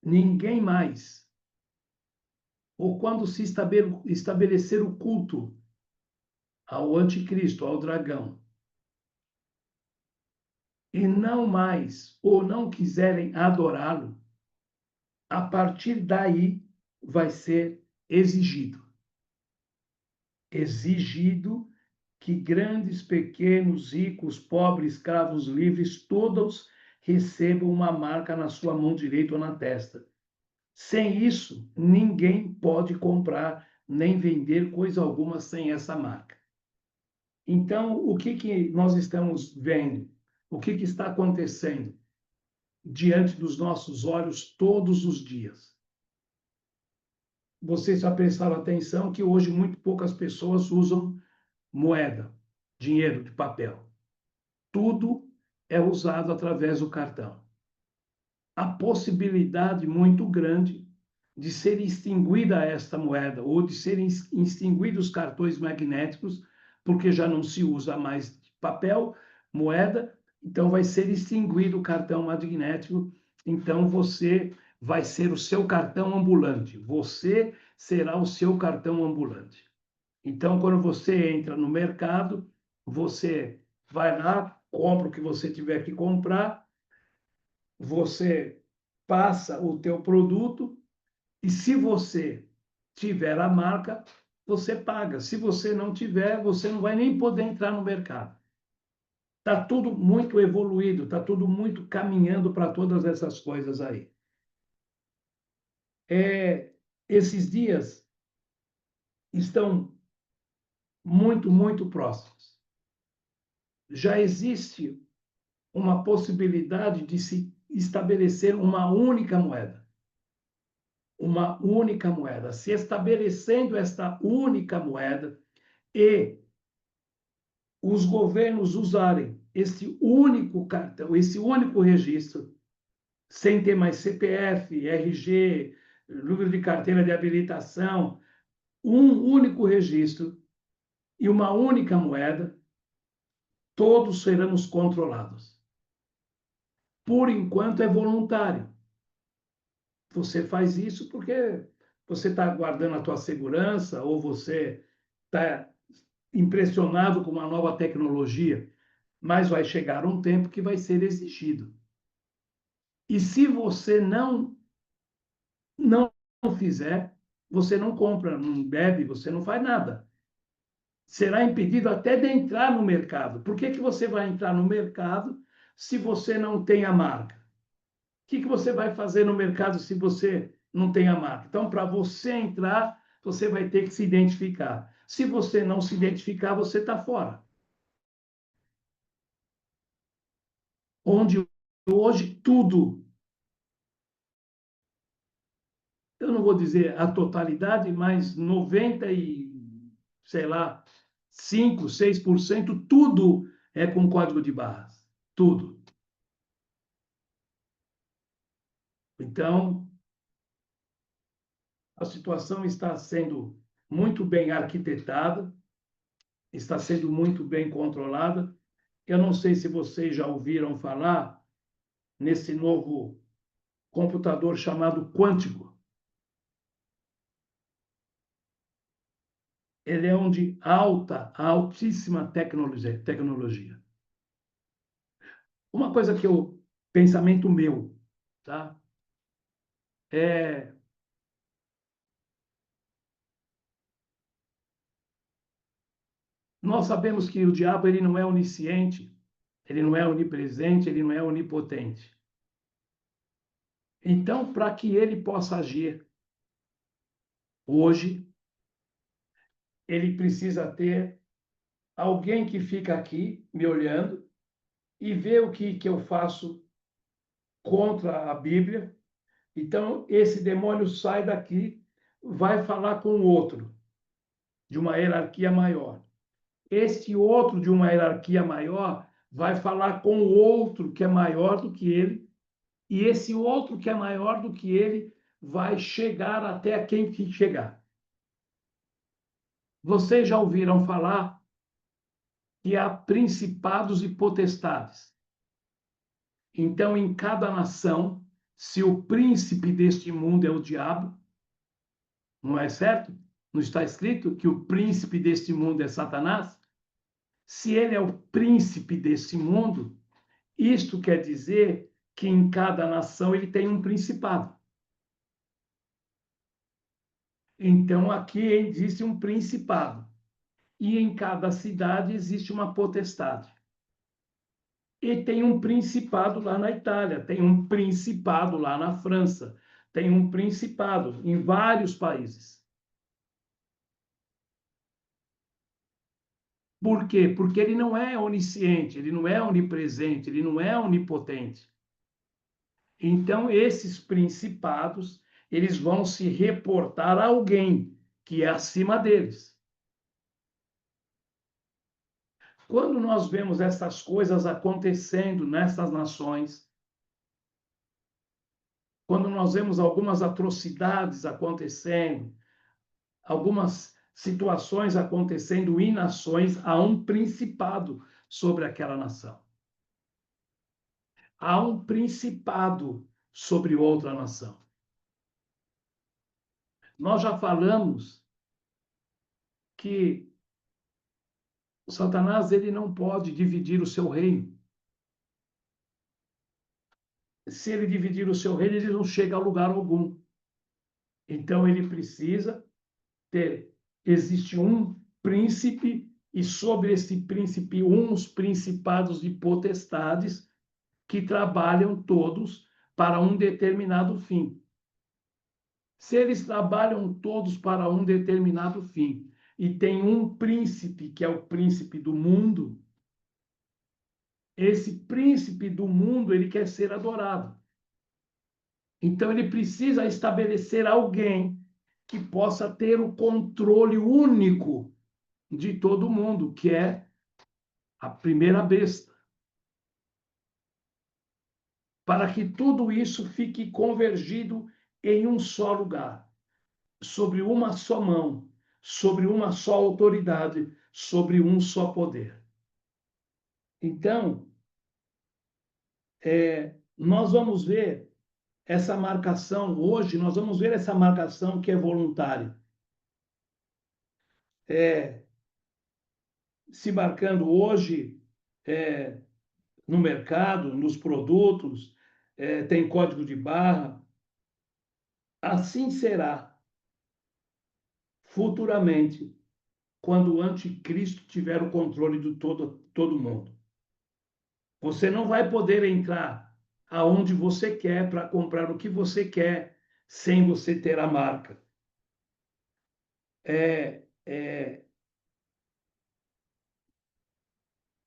ninguém mais. Ou quando se estabelecer o culto ao anticristo, ao dragão, e não mais, ou não quiserem adorá-lo, a partir daí vai ser exigido que grandes, pequenos, ricos, pobres, escravos, livres, todos recebam uma marca na sua mão direita ou na testa. Sem isso, ninguém pode comprar nem vender coisa alguma sem essa marca. Então, o que nós estamos vendo? O que está acontecendo diante dos nossos olhos todos os dias? Vocês já prestaram atenção que hoje muito poucas pessoas usam moeda, dinheiro de papel. Tudo é usado através do cartão. A possibilidade muito grande de ser extinguida esta moeda ou de serem extinguidos os cartões magnéticos, porque já não se usa mais papel, moeda, então vai ser extinguido o cartão magnético, então você vai ser o seu cartão ambulante, você será o seu cartão ambulante. Então, quando você entra no mercado, você vai lá, compra o que você tiver que comprar, você passa o teu produto e se você tiver a marca, você paga. Se você não tiver, você não vai nem poder entrar no mercado. Está tudo muito evoluído, está tudo muito caminhando para todas essas coisas aí. Esses dias estão muito próximos. Já existe uma possibilidade de se estabelecer uma única moeda. Uma única moeda. Se estabelecendo esta única moeda e os governos usarem esse único cartão, esse único registro, sem ter mais CPF, RG, número de carteira de habilitação, um único registro e uma única moeda, todos seremos controlados. Por enquanto é voluntário. Você faz isso porque você está guardando a tua segurança ou você está impressionado com uma nova tecnologia, mas vai chegar um tempo que vai ser exigido. E se você não fizer, você não compra, não bebe, você não faz nada. Será impedido até de entrar no mercado. Por que você vai entrar no mercado se você não tem a marca? O que você vai fazer no mercado se você não tem a marca? Então, para você entrar, você vai ter que se identificar. Se você não se identificar, você está fora. Onde hoje tudo, eu não vou dizer a totalidade, mas 90 e, sei lá, 5, 6%, tudo é com código de barras. Tudo. Então, a situação está sendo muito bem arquitetada, está sendo muito bem controlada. Eu não sei se vocês já ouviram falar nesse novo computador chamado quântico. Ele é um de altíssima tecnologia. Uma coisa que eu, pensamento meu, tá? É, nós sabemos que o diabo ele não é onisciente, ele não é onipresente, ele não é onipotente. Então, para que ele possa agir hoje, ele precisa ter alguém que fica aqui me olhando e vê o que eu faço contra a Bíblia. Então, esse demônio sai daqui, vai falar com o outro, de uma hierarquia maior. Este outro, de uma hierarquia maior, vai falar com o outro, que é maior do que ele, e esse outro, que é maior do que ele, vai chegar até quem chegar. Vocês já ouviram falar que há principados e potestades. Então, em cada nação, se o príncipe deste mundo é o diabo, não é certo? Não está escrito que o príncipe deste mundo é Satanás? Se ele é o príncipe deste mundo, isto quer dizer que em cada nação ele tem um principado. Então aqui existe um principado. E em cada cidade existe uma potestade. E tem um principado lá na Itália, tem um principado lá na França, tem um principado em vários países. Por quê? Porque ele não é onisciente, ele não é onipresente, ele não é onipotente. Então, esses principados, eles vão se reportar a alguém que é acima deles. Quando nós vemos essas coisas acontecendo nessas nações, quando nós vemos algumas atrocidades acontecendo, algumas situações acontecendo em nações, há um principado sobre aquela nação. Há um principado sobre outra nação. Nós já falamos que o Satanás ele não pode dividir o seu reino. Se ele dividir o seu reino, ele não chega a lugar algum. Então ele precisa ter, existe um príncipe e sobre esse príncipe uns principados e potestades que trabalham todos para um determinado fim. Se eles trabalham todos para um determinado fim e tem um príncipe que é o príncipe do mundo, esse príncipe do mundo ele quer ser adorado. Então ele precisa estabelecer alguém que possa ter o controle único de todo mundo, que é a primeira besta. Para que tudo isso fique convergido em um só lugar, sobre uma só mão, sobre uma só autoridade, sobre um só poder. Então, nós vamos ver essa marcação, hoje nós vamos ver essa marcação que é voluntária. Se marcando hoje no mercado, nos produtos, tem código de barra. Assim será futuramente, quando o anticristo tiver o controle de todo mundo. Você não vai poder entrar aonde você quer para comprar o que você quer sem você ter a marca.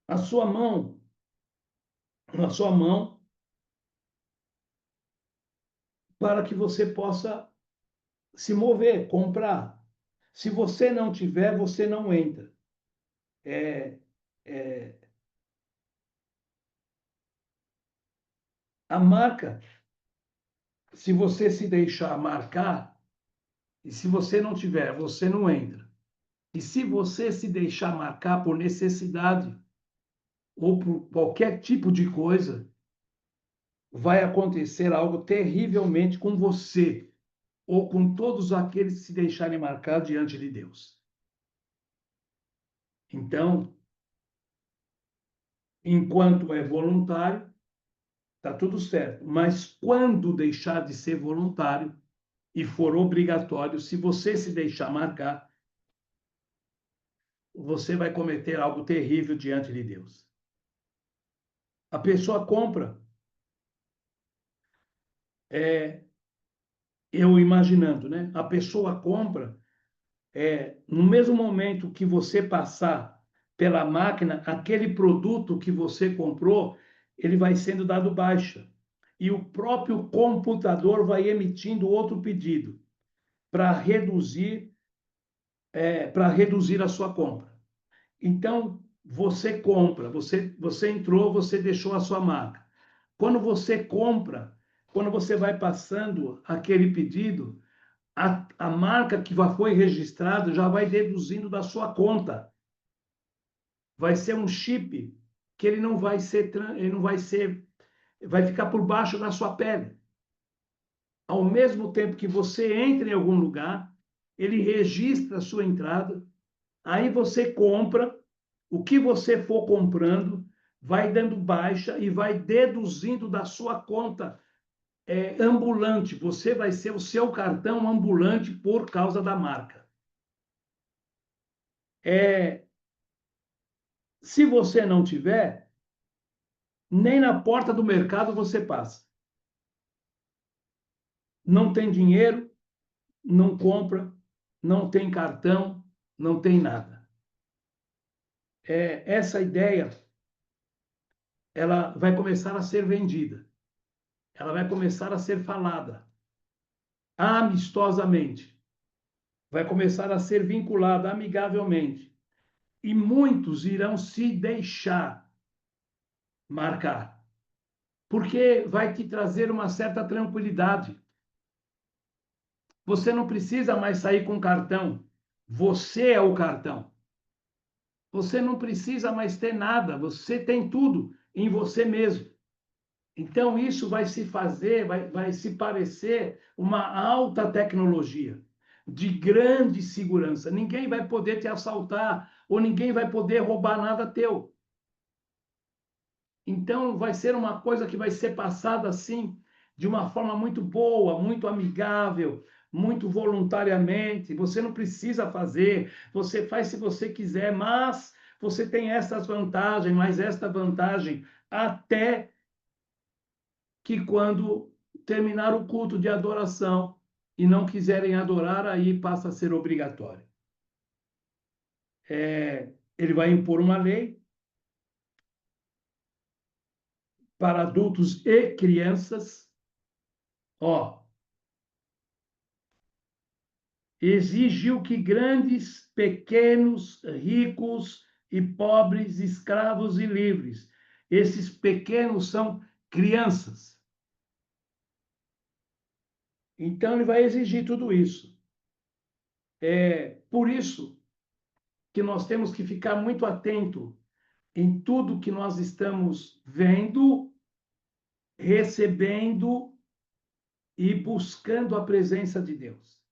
A sua mão, na sua mão, para que você possa se mover, comprar. Se você não tiver, você não entra. É, a marca, se você se deixar marcar, e se você não tiver, você não entra. E se você se deixar marcar por necessidade ou por qualquer tipo de coisa, vai acontecer algo terrivelmente com você ou com todos aqueles que se deixarem marcar diante de Deus. Então, enquanto é voluntário, está tudo certo. Mas quando deixar de ser voluntário e for obrigatório, se você se deixar marcar, você vai cometer algo terrível diante de Deus. A pessoa compra, eu imaginando, né? A pessoa compra, no mesmo momento que você passar pela máquina, aquele produto que você comprou, ele vai sendo dado baixa. E o próprio computador vai emitindo outro pedido para reduzir a sua compra. Então, você compra, você entrou, você deixou a sua marca. Quando você compra, quando você vai passando aquele pedido, a marca que foi registrada já vai deduzindo da sua conta. Vai ser um chip que ele não vai ser, vai ficar por baixo da sua pele. ao mesmo tempo que você entra em algum lugar, ele registra a sua entrada, aí você compra, o que você for comprando, vai dando baixa e vai deduzindo da sua conta ambulante. Você vai ser o seu cartão ambulante por causa da marca. Se você não tiver, nem na porta do mercado você passa. Não tem dinheiro, não compra, não tem cartão, não tem nada. Essa ideia, ela vai começar a ser vendida, ela vai começar a ser falada amistosamente, vai começar a ser vinculada amigavelmente, e muitos irão se deixar marcar, porque vai te trazer uma certa tranquilidade. Você não precisa mais sair com cartão, você é o cartão. Você não precisa mais ter nada, você tem tudo em você mesmo. Então, isso vai se fazer, vai se parecer uma alta tecnologia, de grande segurança. Ninguém vai poder te assaltar ou ninguém vai poder roubar nada teu. Então, vai ser uma coisa que vai ser passada assim, de uma forma muito boa, muito amigável, muito voluntariamente. Você não precisa fazer, você faz se você quiser, mas você tem essas vantagens, mas esta vantagem até que quando terminar o culto de adoração e não quiserem adorar, aí passa a ser obrigatório. Ele vai impor uma lei para adultos e crianças. Ó, exigiu que grandes, pequenos, ricos e pobres, escravos e livres, esses pequenos são crianças. Então, ele vai exigir tudo isso. Por isso que nós temos que ficar muito atento em tudo que nós estamos vendo, recebendo e buscando a presença de Deus.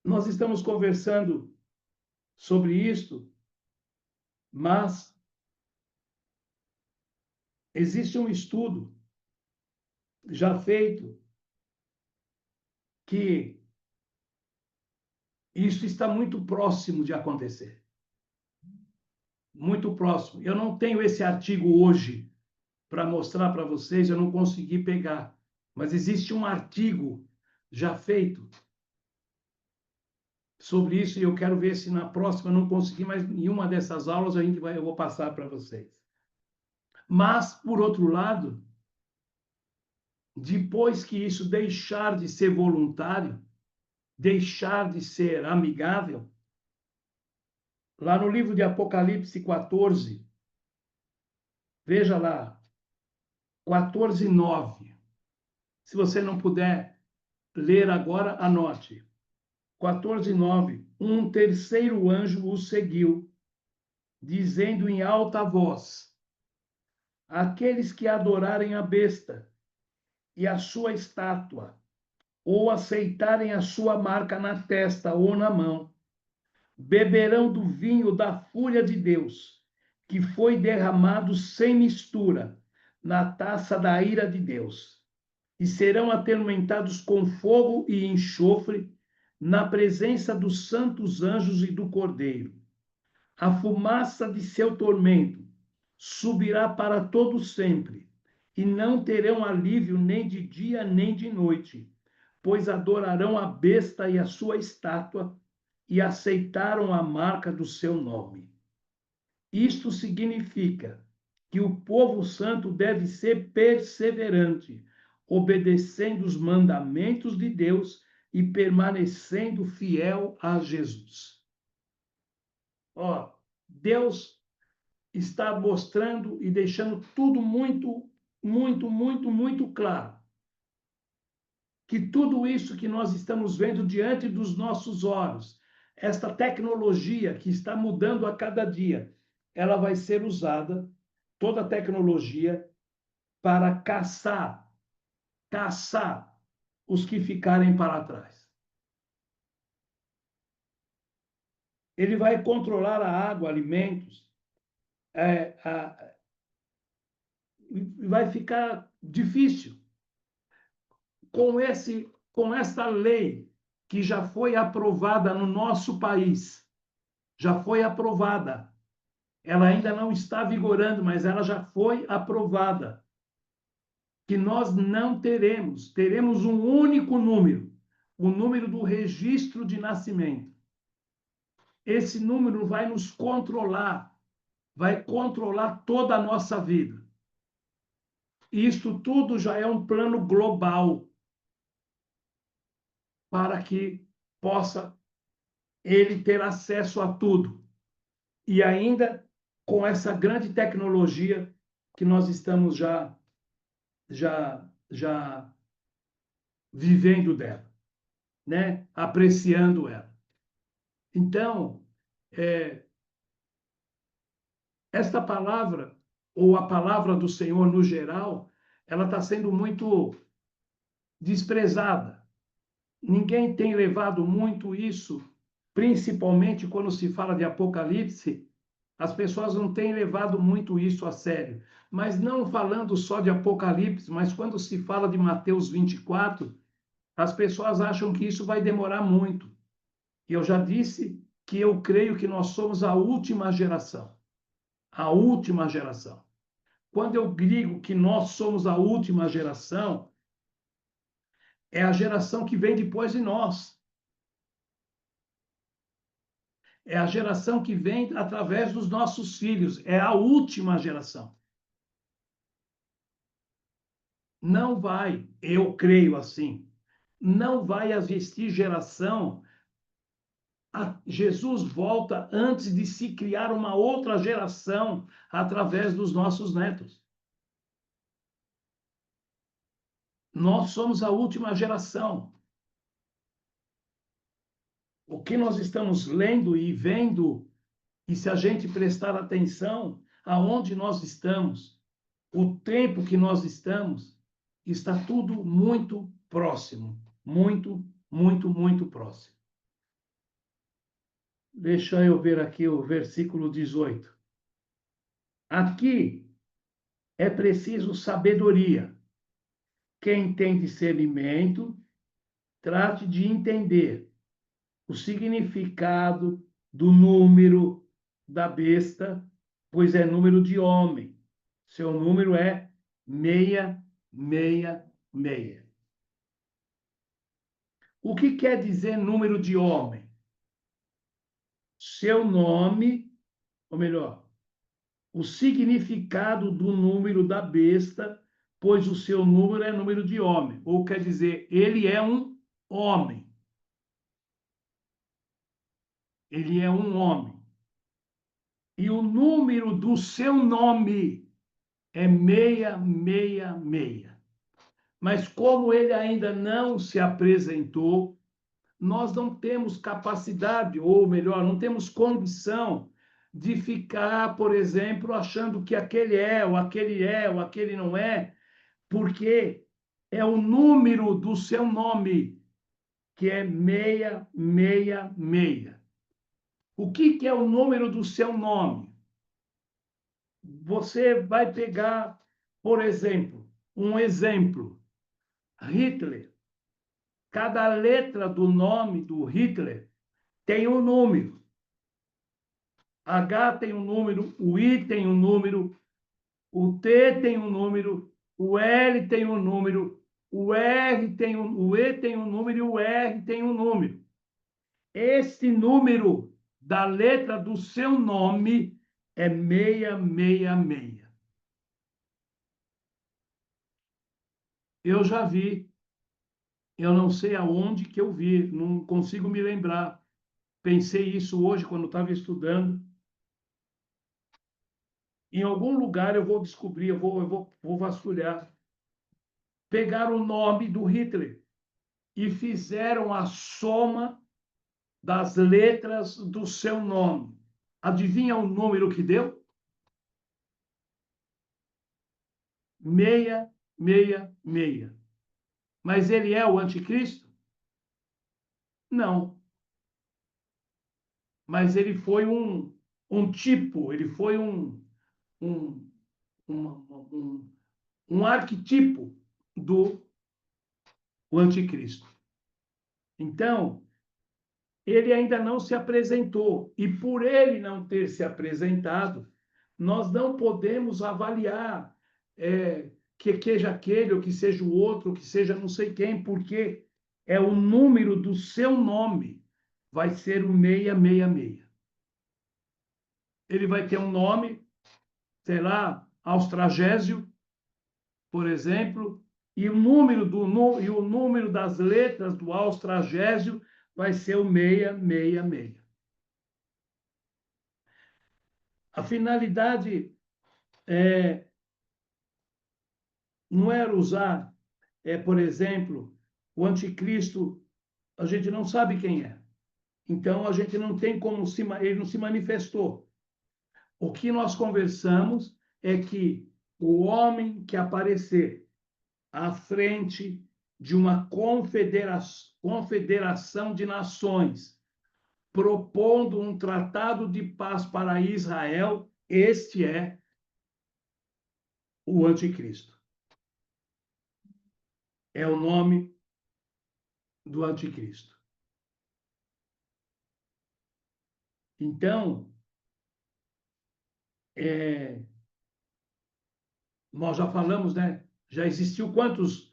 Nós estamos conversando sobre isto, mas existe um estudo já feito que isso está muito próximo de acontecer. Muito próximo. Eu não tenho esse artigo hoje para mostrar para vocês, eu não consegui pegar. Mas existe um artigo já feito sobre isso e eu quero ver se na próxima eu não conseguir mais em uma dessas aulas eu vou passar para vocês. Mas, por outro lado, depois que isso deixar de ser voluntário, deixar de ser amigável, lá no livro de Apocalipse 14, veja lá, 14:9. Se você não puder ler agora, anote. 14:9. Um terceiro anjo o seguiu, dizendo em alta voz: aqueles que adorarem a besta e a sua estátua, ou aceitarem a sua marca na testa ou na mão, beberão do vinho da fúria de Deus, que foi derramado sem mistura na taça da ira de Deus, e serão atormentados com fogo e enxofre na presença dos santos anjos e do Cordeiro. A fumaça de seu tormento subirá para todo sempre, e não terão alívio nem de dia nem de noite, pois adorarão a besta e a sua estátua e aceitaram a marca do seu nome. Isto significa que o povo santo deve ser perseverante, obedecendo os mandamentos de Deus e permanecendo fiel a Jesus. Ó, Deus está mostrando e deixando tudo muito, muito, muito, muito claro. Que tudo isso que nós estamos vendo diante dos nossos olhos, esta tecnologia que está mudando a cada dia, ela vai ser usada, toda a tecnologia para caçar os que ficarem para trás. Ele vai controlar a água, alimentos, vai ficar difícil. Com essa lei que já foi aprovada no nosso país, já foi aprovada. Ela ainda não está vigorando, mas ela já foi aprovada. Que nós não teremos um único número, o número do registro de nascimento. Esse número vai nos controlar, vai controlar toda a nossa vida. Isto tudo já é um plano global para que possa ele ter acesso a tudo. E ainda com essa grande tecnologia que nós estamos já vivendo dela, né? Apreciando ela. Então, esta palavra, ou a palavra do Senhor no geral, ela está sendo muito desprezada. Ninguém tem levado muito isso, principalmente quando se fala de Apocalipse, as pessoas não têm levado muito isso a sério. Mas não falando só de Apocalipse, mas quando se fala de Mateus 24, as pessoas acham que isso vai demorar muito. E eu já disse que eu creio que nós somos a última geração. A última geração. Quando eu digo que nós somos a última geração, é a geração que vem depois de nós. É a geração que vem através dos nossos filhos. É a última geração. Não vai, eu creio assim, não vai existir geração. Jesus volta antes de se criar uma outra geração através dos nossos netos. Nós somos a última geração. O que nós estamos lendo e vendo, e se a gente prestar atenção aonde nós estamos, o tempo que nós estamos, está tudo muito próximo. Muito, muito, muito próximo. Deixa eu ver aqui o versículo 18. Aqui é preciso sabedoria. Quem tem discernimento, trate de entender o significado do número da besta, pois é número de homem. Seu número é 666. O que quer dizer número de homem? Seu nome, ou melhor, o significado do número da besta, pois o seu número é número de homem. Ou quer dizer, ele é um homem. Ele é um homem. E o número do seu nome é 666. Mas como ele ainda não se apresentou, nós não temos capacidade, ou melhor, não temos condição de ficar, por exemplo, achando que aquele é, ou aquele não é, porque é o número do seu nome, que é 666. O que é o número do seu nome? Você vai pegar, por exemplo, um exemplo, Hitler. Cada letra do nome do Hitler tem um número. H tem um número, o I tem um número, o T tem um número, o L tem um número, o E tem um número e o R tem um número. Esse número da letra do seu nome é 666. Eu já vi, eu não sei aonde que eu vi, não consigo me lembrar. Pensei isso hoje quando estava estudando. Em algum lugar eu vou descobrir, vou vasculhar. Pegaram o nome do Hitler e fizeram a soma das letras do seu nome. Adivinha o número que deu? 666. Mas ele é o anticristo? Não. Mas ele foi um tipo, ele foi um, um, um arquetipo do anticristo. Então, ele ainda não se apresentou. E por ele não ter se apresentado, nós não podemos avaliar que seja aquele, ou que seja o outro, ou que seja não sei quem, porque é o número do seu nome, vai ser o 666. Ele vai ter um nome, sei lá, Austragésio, por exemplo, e o número das letras do Austragésio vai ser o 666. A finalidade não era usar, por exemplo, o anticristo, a gente não sabe quem é. Então, a gente não tem como ele não se manifestou. O que nós conversamos é que o homem que aparecer à frente de uma confederação de nações, propondo um tratado de paz para Israel, este é o anticristo. É o nome do anticristo. Então, nós já falamos, né? Já existiu quantas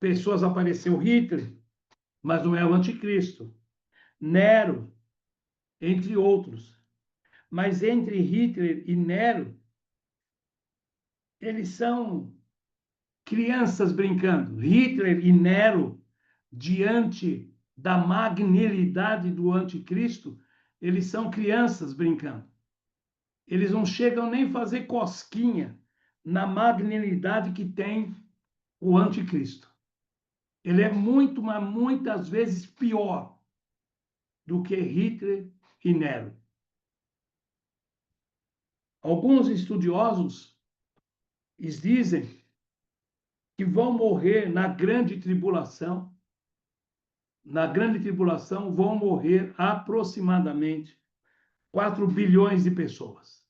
pessoas apareceu? Hitler, mas não é o anticristo. Nero, entre outros. Mas entre Hitler e Nero, eles são crianças brincando. Hitler e Nero, diante da magnilidade do anticristo, eles são crianças brincando. Eles não chegam nem a fazer cosquinha na magnilidade que tem o anticristo. Ele é muito, mas muitas vezes pior do que Hitler e Nero. Alguns estudiosos dizem que vão morrer na grande tribulação. Na grande tribulação vão morrer aproximadamente 4 bilhões de pessoas.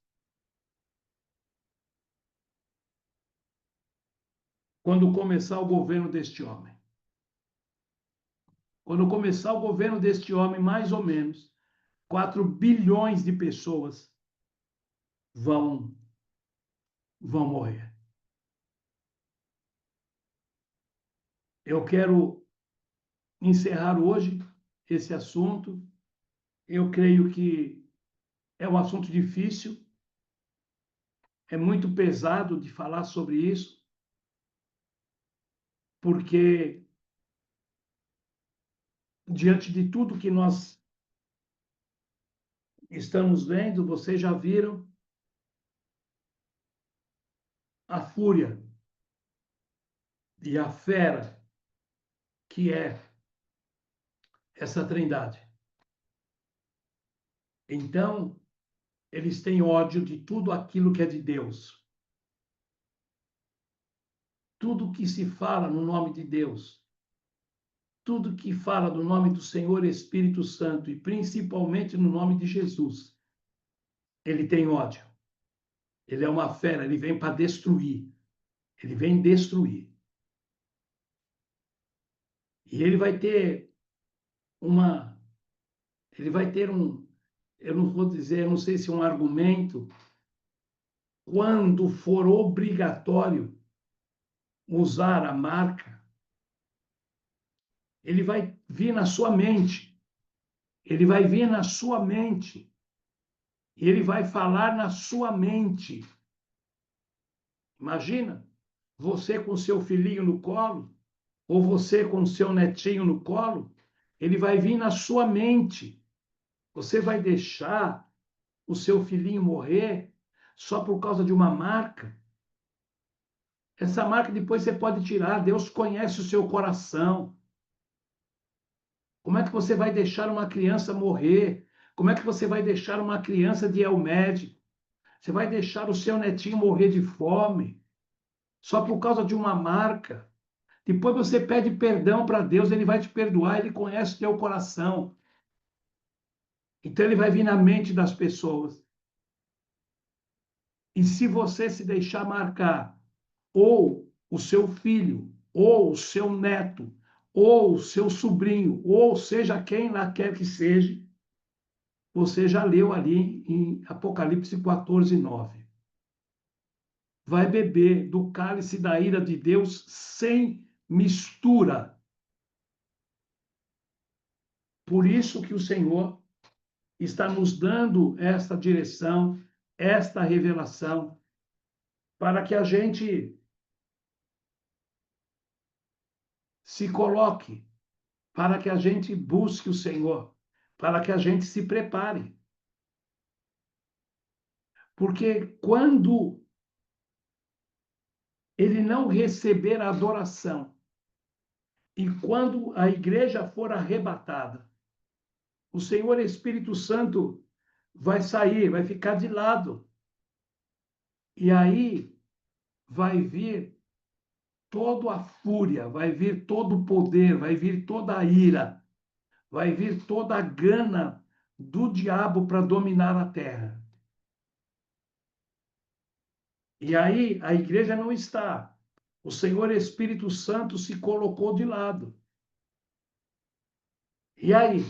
Quando começar o governo deste homem. Quando começar o governo deste homem, mais ou menos, 4 bilhões de pessoas vão morrer. Eu quero encerrar hoje esse assunto. Eu creio que é um assunto difícil, é muito pesado de falar sobre isso, porque diante de tudo que nós estamos vendo, vocês já viram a fúria e a fera que é essa trindade. Então, eles têm ódio de tudo aquilo que é de Deus. Tudo que se fala no nome de Deus, tudo que fala do nome do Senhor Espírito Santo e principalmente no nome de Jesus, ele tem ódio. Ele é uma fera, ele vem para destruir. Ele vem destruir. E ele vai ter eu não vou dizer, eu não sei se é um argumento, quando for obrigatório usar a marca, ele vai vir na sua mente. Ele vai vir na sua mente. Ele vai falar na sua mente. Imagina, você com seu filhinho no colo, ou você com seu netinho no colo, ele vai vir na sua mente. Você vai deixar o seu filhinho morrer só por causa de uma marca? Essa marca depois você pode tirar. Deus conhece o seu coração. Como é que você vai deixar uma criança morrer? Como é que você vai deixar uma criança de El Médico? Você vai deixar o seu netinho morrer de fome só por causa de uma marca? Depois você pede perdão para Deus, ele vai te perdoar, ele conhece o teu coração. Então ele vai vir na mente das pessoas. E se você se deixar marcar, ou o seu filho, ou o seu neto, ou o seu sobrinho, ou seja quem lá quer que seja, você já leu ali em Apocalipse 14, 9. Vai beber do cálice da ira de Deus sem mistura. Por isso que o Senhor está nos dando esta direção, esta revelação, para que a gente se coloque, para que a gente busque o Senhor, para que a gente se prepare. Porque quando ele não receber a adoração e quando a igreja for arrebatada, o Senhor Espírito Santo vai sair, vai ficar de lado. E aí vai vir toda a fúria, vai vir todo o poder, vai vir toda a ira, vai vir toda a gana do diabo para dominar a terra. E aí a igreja não está. O Senhor Espírito Santo se colocou de lado. E aí?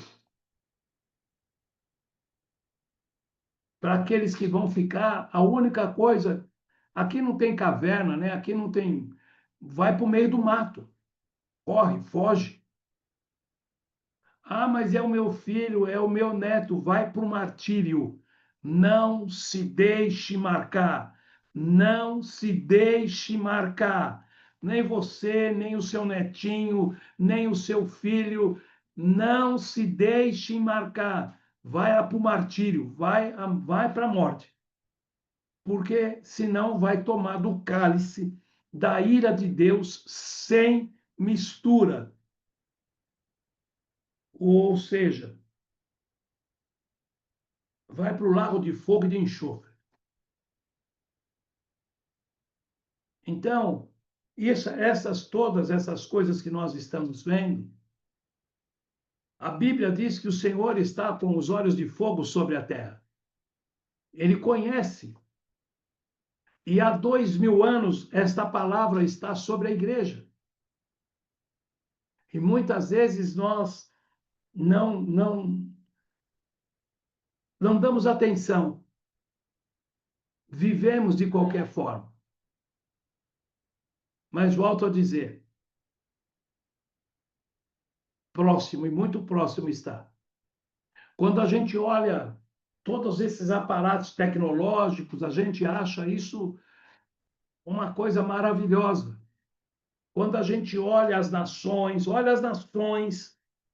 Para aqueles que vão ficar, a única coisa, aqui não tem caverna, né? Aqui não tem, vai para o meio do mato, corre, foge. Ah, mas é o meu filho, é o meu neto, vai para o martírio. Não se deixe marcar, não se deixe marcar. Nem você, nem o seu netinho, nem o seu filho, não se deixe marcar. Vai para o martírio, vai para a morte. Porque senão vai tomar do cálice da ira de Deus sem mistura. Ou seja, vai para o lago de fogo e de enxofre. Então, todas essas coisas que nós estamos vendo, a Bíblia diz que o Senhor está com os olhos de fogo sobre a terra. Ele conhece. E há 2000 anos esta palavra está sobre a igreja. E muitas vezes nós não damos atenção. Vivemos de qualquer forma. Mas volto a dizer, próximo e muito próximo está. Quando a gente olha todos esses aparatos tecnológicos, a gente acha isso uma coisa maravilhosa. Quando a gente olha as nações,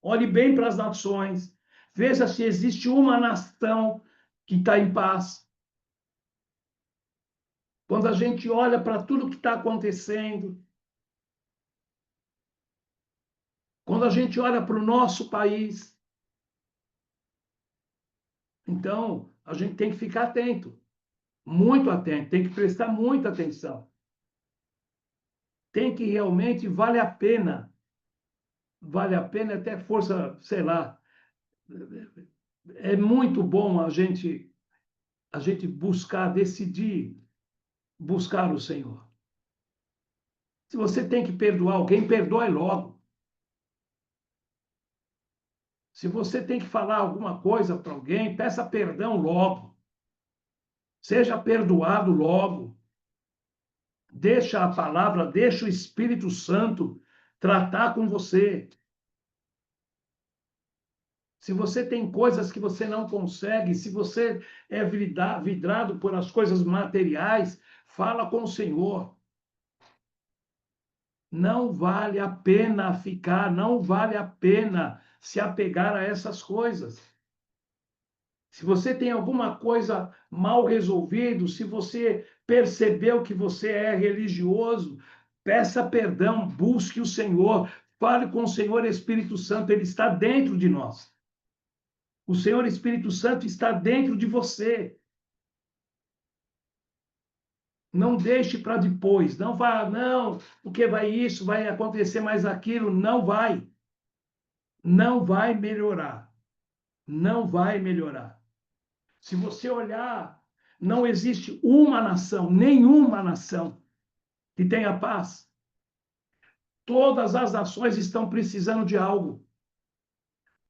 olhe bem para as nações, veja se existe uma nação que está em paz. Quando a gente olha para tudo que está acontecendo, quando a gente olha para o nosso país, então a gente tem que ficar atento, muito atento, tem que prestar muita atenção. Tem que realmente vale até força, sei lá. É muito bom a gente buscar, decidir buscar o Senhor. Se você tem que perdoar alguém, perdoe logo. Se você tem que falar alguma coisa para alguém, peça perdão logo. Seja perdoado logo. Deixa a palavra, deixa o Espírito Santo tratar com você. Se você tem coisas que você não consegue, se você é vidrado por as coisas materiais, fala com o Senhor. Não vale a pena ficar, não vale a pena se apegar a essas coisas. Se você tem alguma coisa mal resolvida, se você percebeu que você é religioso, peça perdão, busque o Senhor, fale com o Senhor Espírito Santo, ele está dentro de nós. O Senhor Espírito Santo está dentro de você. Não deixe para depois. Não vá, não, porque vai isso, vai acontecer mais aquilo. Não vai. Não vai melhorar. Não vai melhorar. Se você olhar, não existe uma nação, nenhuma nação que tenha paz. Todas as nações estão precisando de algo.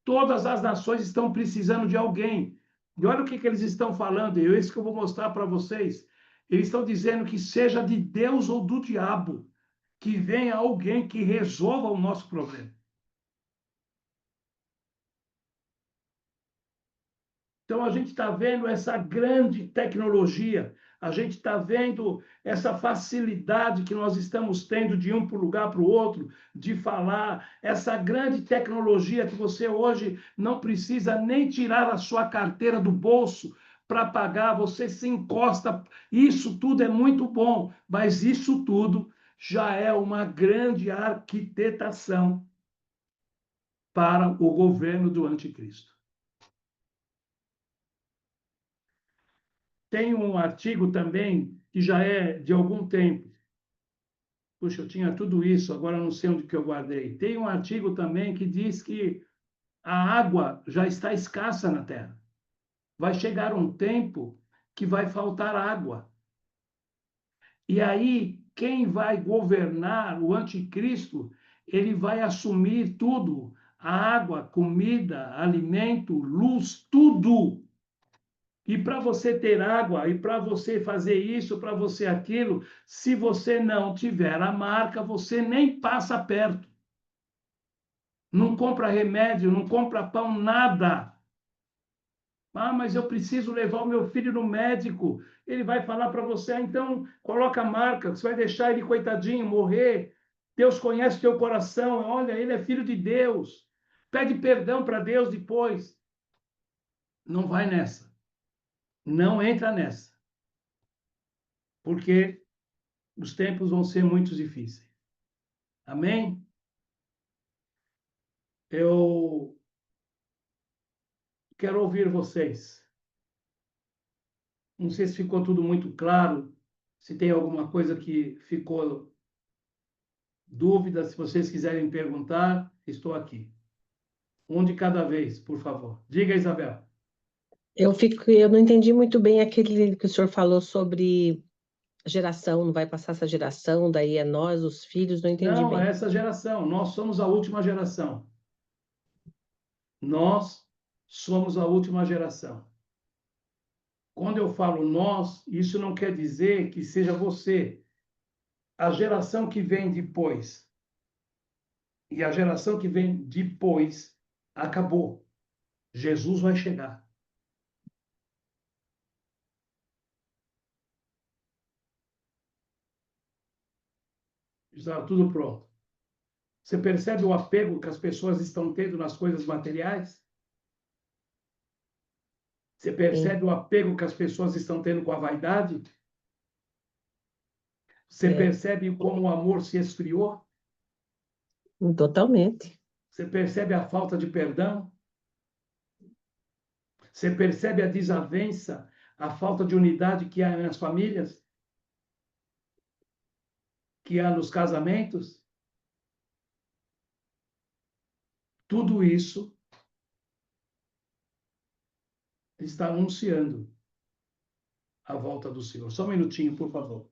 Todas as nações estão precisando de alguém. E olha o que eles estão falando, e é isso que eu vou mostrar para vocês. Eles estão dizendo que seja de Deus ou do diabo, que venha alguém que resolva o nosso problema. Então, a gente está vendo essa grande tecnologia, a gente está vendo essa facilidade que nós estamos tendo de um para um lugar para o outro, de falar, essa grande tecnologia que você hoje não precisa nem tirar a sua carteira do bolso para pagar, você se encosta. Isso tudo é muito bom, mas isso tudo já é uma grande arquitetação para o governo do anticristo. Tem um artigo também que já é de algum tempo. Puxa, eu tinha tudo isso, agora não sei onde que eu guardei. Tem um artigo também que diz que a água já está escassa na Terra. Vai chegar um tempo que vai faltar água. E aí, quem vai governar o anticristo, ele vai assumir tudo: a água, comida, alimento, luz, tudo. E para você ter água, e para você fazer isso, para você aquilo, se você não tiver a marca, você nem passa perto. Não compra remédio, não compra pão, nada. Ah, mas eu preciso levar o meu filho no médico. Ele vai falar para você, ah, então coloca a marca, você vai deixar ele, coitadinho, morrer. Deus conhece o teu coração, olha, ele é filho de Deus. Pede perdão para Deus depois. Não vai nessa. Não entra nessa. Porque os tempos vão ser muito difíceis. Amém? Eu quero ouvir vocês. Não sei se ficou tudo muito claro, se tem alguma coisa que ficou dúvida, se vocês quiserem perguntar, estou aqui. Um de cada vez, por favor. Diga, Isabel. Eu não entendi muito bem aquele que o senhor falou sobre geração, não vai passar essa geração, daí é nós, os filhos, não entendi Não, é bem. essa geração. Nós somos a última geração. Nós somos a última geração. Quando eu falo nós, isso não quer dizer que seja você. A geração que vem depois e a geração que vem depois acabou. Jesus vai chegar. Está tudo pronto. Você percebe o apego que as pessoas estão tendo nas coisas materiais? Você Sim, percebe o apego que as pessoas estão tendo com a vaidade? Você é, percebe como o amor se esfriou? totalmente. Você percebe a falta de perdão? Você percebe a desavença, a falta de unidade que há nas famílias? Que há nos casamentos? Tudo isso está anunciando a volta do Senhor. Só um minutinho, por favor.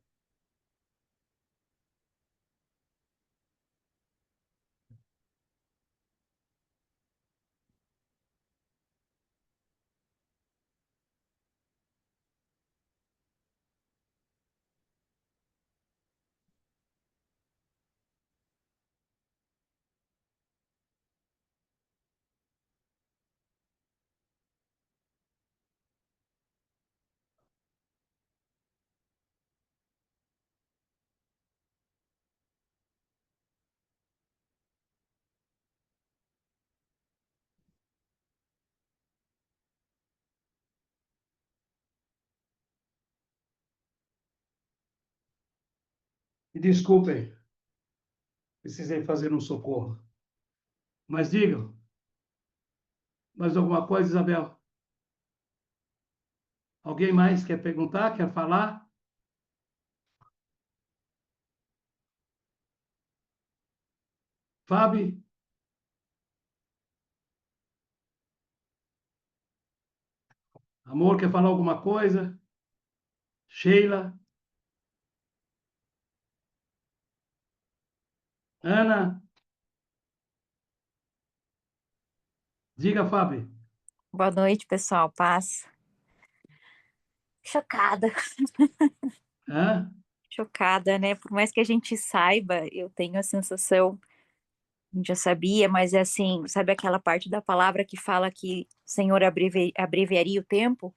E desculpem, precisei fazer um socorro. Mas digam, mais alguma coisa, Isabel? Alguém mais quer perguntar, quer falar? Fábio? Amor, quer falar alguma coisa? Sheila? Ana? Diga, Fábio. Boa noite, pessoal. Paz. Chocada, Hã? chocada, né? Por mais que a gente saiba, eu tenho a sensação, a gente já sabia, mas é assim, sabe aquela parte da palavra que fala que o Senhor abreviaria o tempo?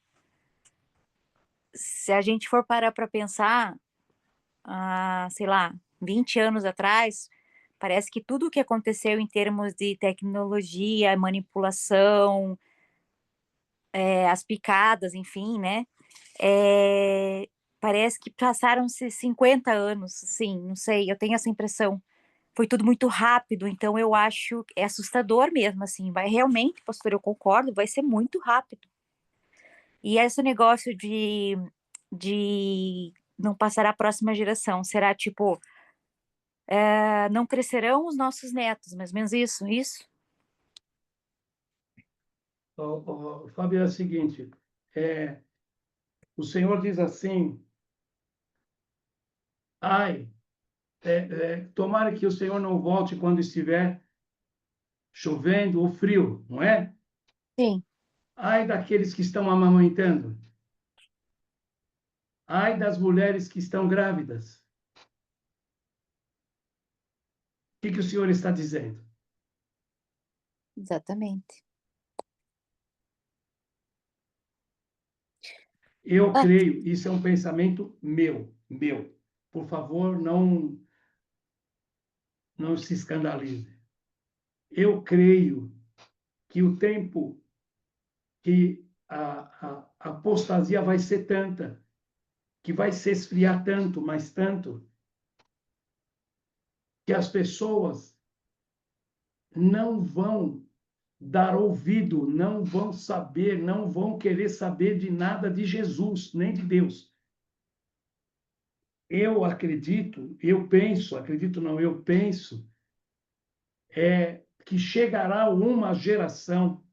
Se a gente for parar para pensar, sei lá, 20 anos atrás, parece que tudo o que aconteceu em termos de tecnologia, manipulação, as picadas, enfim, né? É, parece que passaram-se 50 anos, sim, não sei, eu tenho essa impressão. Foi tudo muito rápido, então eu acho que é assustador mesmo, assim, vai realmente, pastor, eu concordo, vai ser muito rápido. E esse negócio de não passar à próxima geração, será tipo, não crescerão os nossos netos, mais ou menos isso? Fábio, é o seguinte, é, o Senhor diz assim, ai, tomara que o Senhor não volte quando estiver chovendo ou frio, não é? Sim, Ai daqueles que estão amamentando, ai das mulheres que estão grávidas. O que o Senhor está dizendo? exatamente. Eu Ah, creio, isso é um pensamento meu. Por favor, não se escandalize. Eu creio que o tempo que a apostasia vai ser tanta, que vai se esfriar tanto, mas tanto, que as pessoas não vão dar ouvido, não vão saber, não vão querer saber de nada de Jesus, nem de Deus. Eu acredito, eu penso, acredito não, eu penso, que chegará uma geração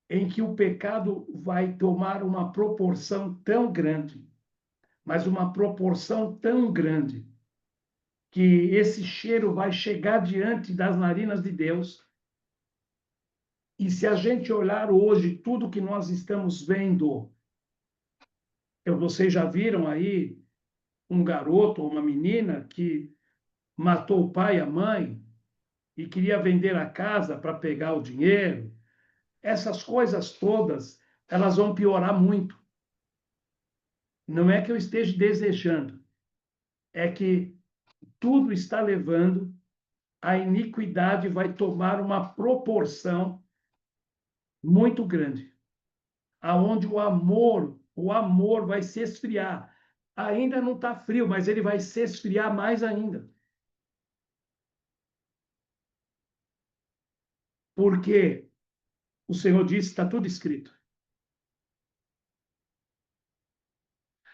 em que o pecado vai tomar uma proporção tão grande, mas uma proporção tão grande, que esse cheiro vai chegar diante das narinas de Deus. E se a gente olhar hoje tudo que nós estamos vendo, vocês já viram aí um garoto ou uma menina que matou o pai e a mãe e queria vender a casa para pegar o dinheiro? Essas coisas todas, elas vão piorar muito. Não é que eu esteja desejando, é que tudo está levando, a iniquidade vai tomar uma proporção muito grande, aonde o amor vai se esfriar. Ainda não está frio, mas ele vai se esfriar mais ainda. Porque o Senhor disse, está tudo escrito.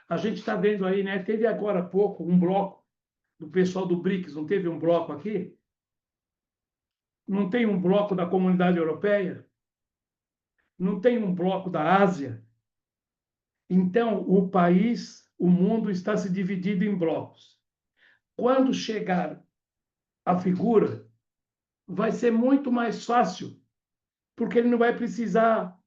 A gente está vendo aí, né? Teve agora há pouco um bloco do pessoal do BRICS, não teve um bloco aqui? Não tem um bloco da Comunidade Europeia? Não tem um bloco da Ásia? Então, o mundo está se dividindo em blocos. Quando chegar a figura, vai ser muito mais fácil, porque ele não vai precisar,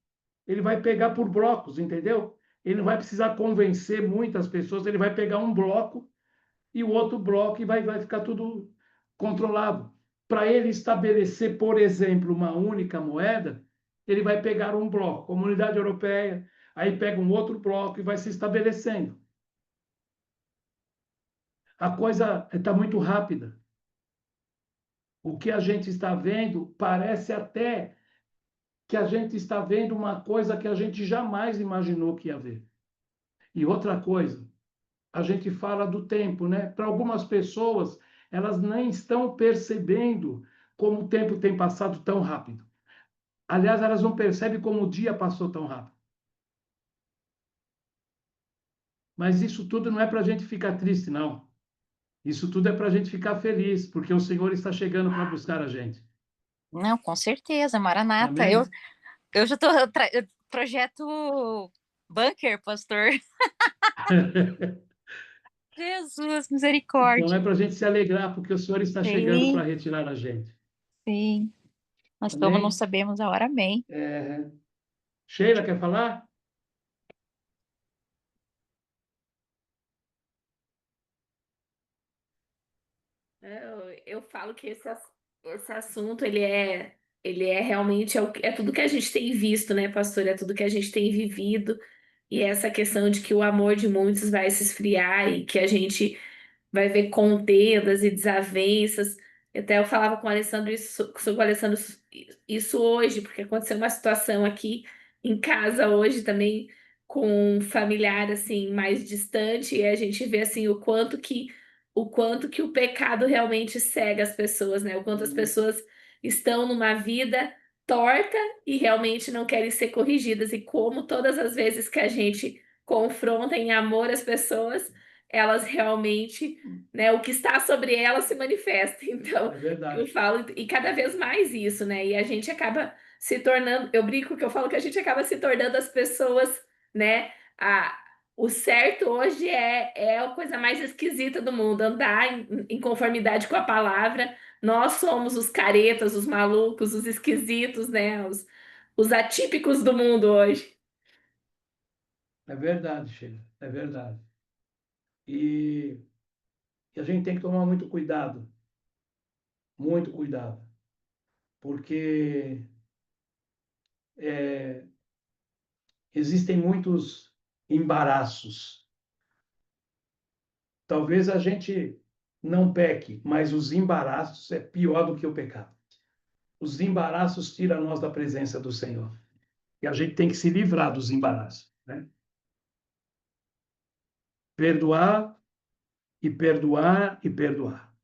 ele vai pegar por blocos, entendeu? Ele não vai precisar convencer muitas pessoas, ele vai pegar um bloco e o outro bloco e vai ficar tudo controlado. Para ele estabelecer, por exemplo, uma única moeda, ele vai pegar um bloco, Comunidade Europeia, aí pega um outro bloco e vai se estabelecendo. A coisa está muito rápida. O que a gente está vendo parece até que a gente está vendo uma coisa que a gente jamais imaginou que ia ver. E outra coisa, a gente fala do tempo, né? Para algumas pessoas, elas nem estão percebendo como o tempo tem passado tão rápido. Aliás, elas não percebem como o dia passou tão rápido. Mas isso tudo não é para a gente ficar triste, não. Isso tudo é para a gente ficar feliz, porque o Senhor está chegando para buscar a gente. Não, com certeza, Maranata. Amém? Eu já tô projeto bunker, pastor. Jesus, Então é misericórdia. para a gente se alegrar, porque o Senhor está chegando para Sim, retirar a gente. sim. Nós estamos, não Amém? sabemos a hora, amém. Sheila, quer falar? Eu falo que esse assunto ele é realmente é tudo que a gente tem visto, né, pastor? É tudo que a gente tem vivido. E essa questão de que o amor de muitos vai se esfriar e que a gente vai ver contendas e desavenças. Até eu falava com o Alessandro com o Alessandro isso hoje, porque aconteceu uma situação aqui em casa hoje também com um familiar assim mais distante e a gente vê assim o quanto que o pecado realmente cega as pessoas, né? O quanto as pessoas estão numa vida torta e realmente não querem ser corrigidas e como todas as vezes que a gente confronta em amor as pessoas elas realmente, né, o que está sobre elas se manifesta. Então, É eu verdade. falo, e cada vez mais isso, né? E a gente acaba se tornando, eu brinco que eu falo que a gente acaba se tornando as pessoas, né? O certo hoje é a coisa mais esquisita do mundo, andar em conformidade com a palavra. Nós somos os caretas, os malucos, os esquisitos, né? Os atípicos do mundo hoje. É verdade, Sheila. É verdade. E, e a gente tem que tomar muito cuidado, porque é, existem muitos embaraços. Talvez a gente não peque, mas os embaraços é pior do que o pecado. Os embaraços tiram nós da presença do Senhor. E a gente tem que se livrar dos embaraços, né? Perdoar e perdoar e perdoar.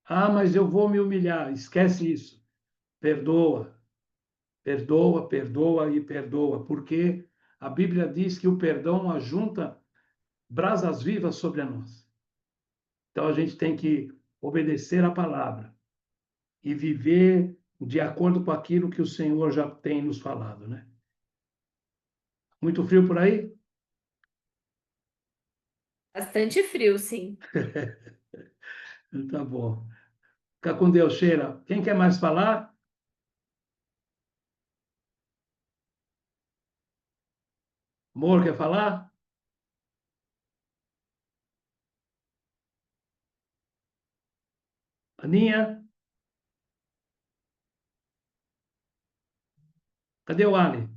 Ah, mas eu vou me humilhar. Esquece isso. Perdoa, perdoa, perdoa e perdoa, porque a Bíblia diz que o perdão ajunta brasas vivas sobre nós. Então a gente tem que obedecer a palavra e viver de acordo com aquilo que o Senhor já tem nos falado, né? Muito frio por aí? Bastante frio, sim. Tá bom. Fica com Deus, Sheila. Quem quer mais falar? Amor, quer falar? Aninha? Cadê o Ali?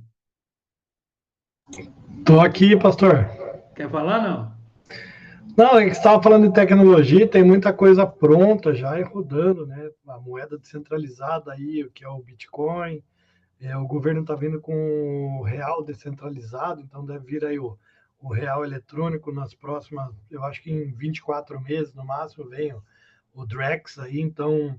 Estou aqui, pastor. Quer falar, não? Não, é que você estava falando de tecnologia, tem muita coisa pronta já e rodando, né? A moeda descentralizada aí, que é o Bitcoin. O governo está vindo com o real descentralizado, então deve vir aí o real eletrônico nas próximas, eu acho que em 24 meses no máximo vem o Drex aí, então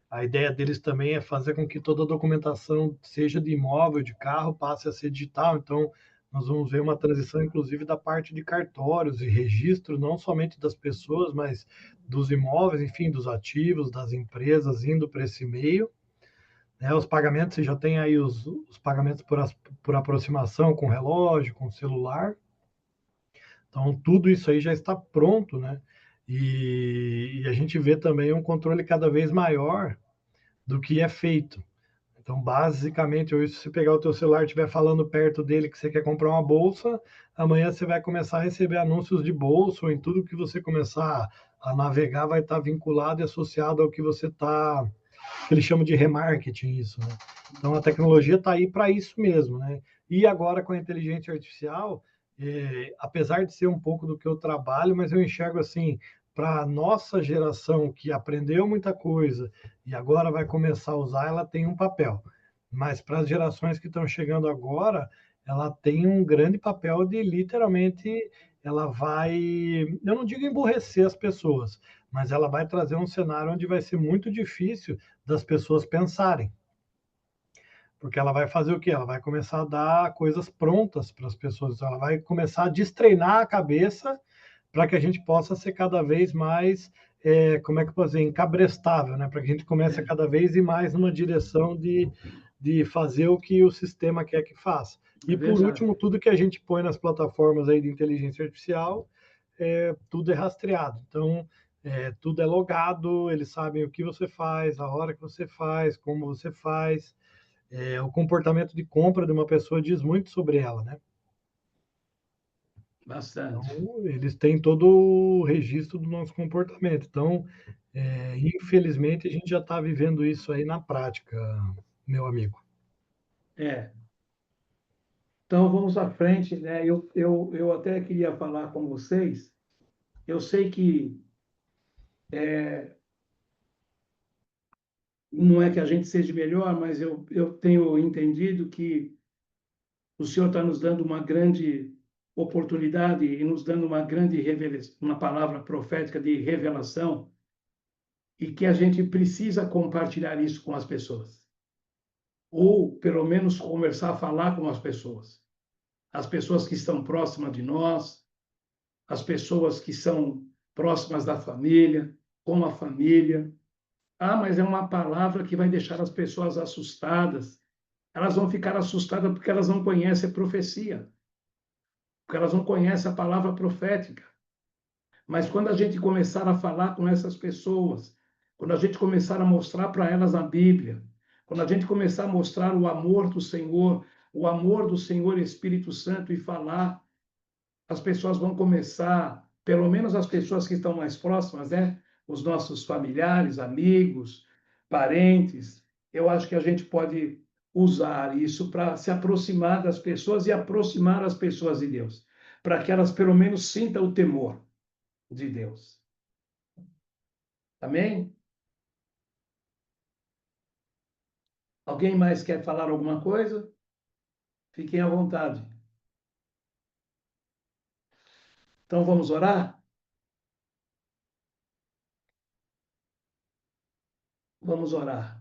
a ideia deles também é fazer com que toda a documentação, seja de imóvel, de carro, passe a ser digital. Então, nós vamos ver uma transição, inclusive, da parte de cartórios e registro, não somente das pessoas, mas dos imóveis, enfim, dos ativos, das empresas, indo para esse meio. Né? Os pagamentos, você já tem aí os pagamentos por aproximação, com relógio, com celular. Então, tudo isso aí já está pronto, né? E a gente vê também um controle cada vez maior do que é feito. Então, basicamente, hoje, se você pegar o teu celular e estiver falando perto dele que você quer comprar uma bolsa, amanhã você vai começar a receber anúncios de bolsa, ou em tudo que você começar a navegar vai estar vinculado e associado ao que você está, que eles chamam de remarketing, isso, né? Então, a tecnologia está aí para isso mesmo, né? E agora, com a inteligência artificial, apesar de ser um pouco do que eu trabalho, mas eu enxergo assim, para a nossa geração que aprendeu muita coisa e agora vai começar a usar, ela tem um papel. Mas para as gerações que estão chegando agora, ela tem um grande papel de literalmente, ela vai, eu não digo emburrecer as pessoas, mas ela vai trazer um cenário onde vai ser muito difícil das pessoas pensarem. Porque ela vai fazer o quê? Ela vai começar a dar coisas prontas para as pessoas. Então, ela vai começar a destreinar a cabeça para que a gente possa ser cada vez mais, como é que eu posso dizer, encabrestável, né? Para que a gente comece a cada vez ir mais numa direção de fazer o que o sistema quer que faça. E, por verdade. último, tudo que a gente põe nas plataformas aí de inteligência artificial, tudo é rastreado. Então, tudo é logado, eles sabem o que você faz, a hora que você faz, como você faz. O comportamento de compra de uma pessoa diz muito sobre ela, né? Bastante. Então, eles têm todo o registro do nosso comportamento. Então, infelizmente, a gente já está vivendo isso aí na prática, meu amigo. É. Então, vamos à frente, né? Eu até queria falar com vocês. Eu sei que não é que a gente seja melhor, mas eu tenho entendido que o Senhor está nos dando uma grande oportunidade e nos dando uma grande revelação, uma palavra profética de revelação, e que a gente precisa compartilhar isso com as pessoas. Ou, pelo menos, conversar, falar com as pessoas. As pessoas que estão próximas de nós, as pessoas que são próximas da família, com a família. Ah, mas é uma palavra que vai deixar as pessoas assustadas. Elas vão ficar assustadas porque elas não conhecem a profecia, porque elas não conhecem a palavra profética. Mas quando a gente começar a falar com essas pessoas, quando a gente começar a mostrar para elas a Bíblia, quando a gente começar a mostrar o amor do Senhor Espírito Santo e falar, as pessoas vão começar, pelo menos as pessoas que estão mais próximas, né? Os nossos familiares, amigos, parentes. Eu acho que a gente pode usar isso para se aproximar das pessoas e aproximar as pessoas de Deus, para que elas pelo menos sintam o temor de Deus. Amém? Alguém mais quer falar alguma coisa? Fiquem à vontade. Então vamos orar? Vamos orar.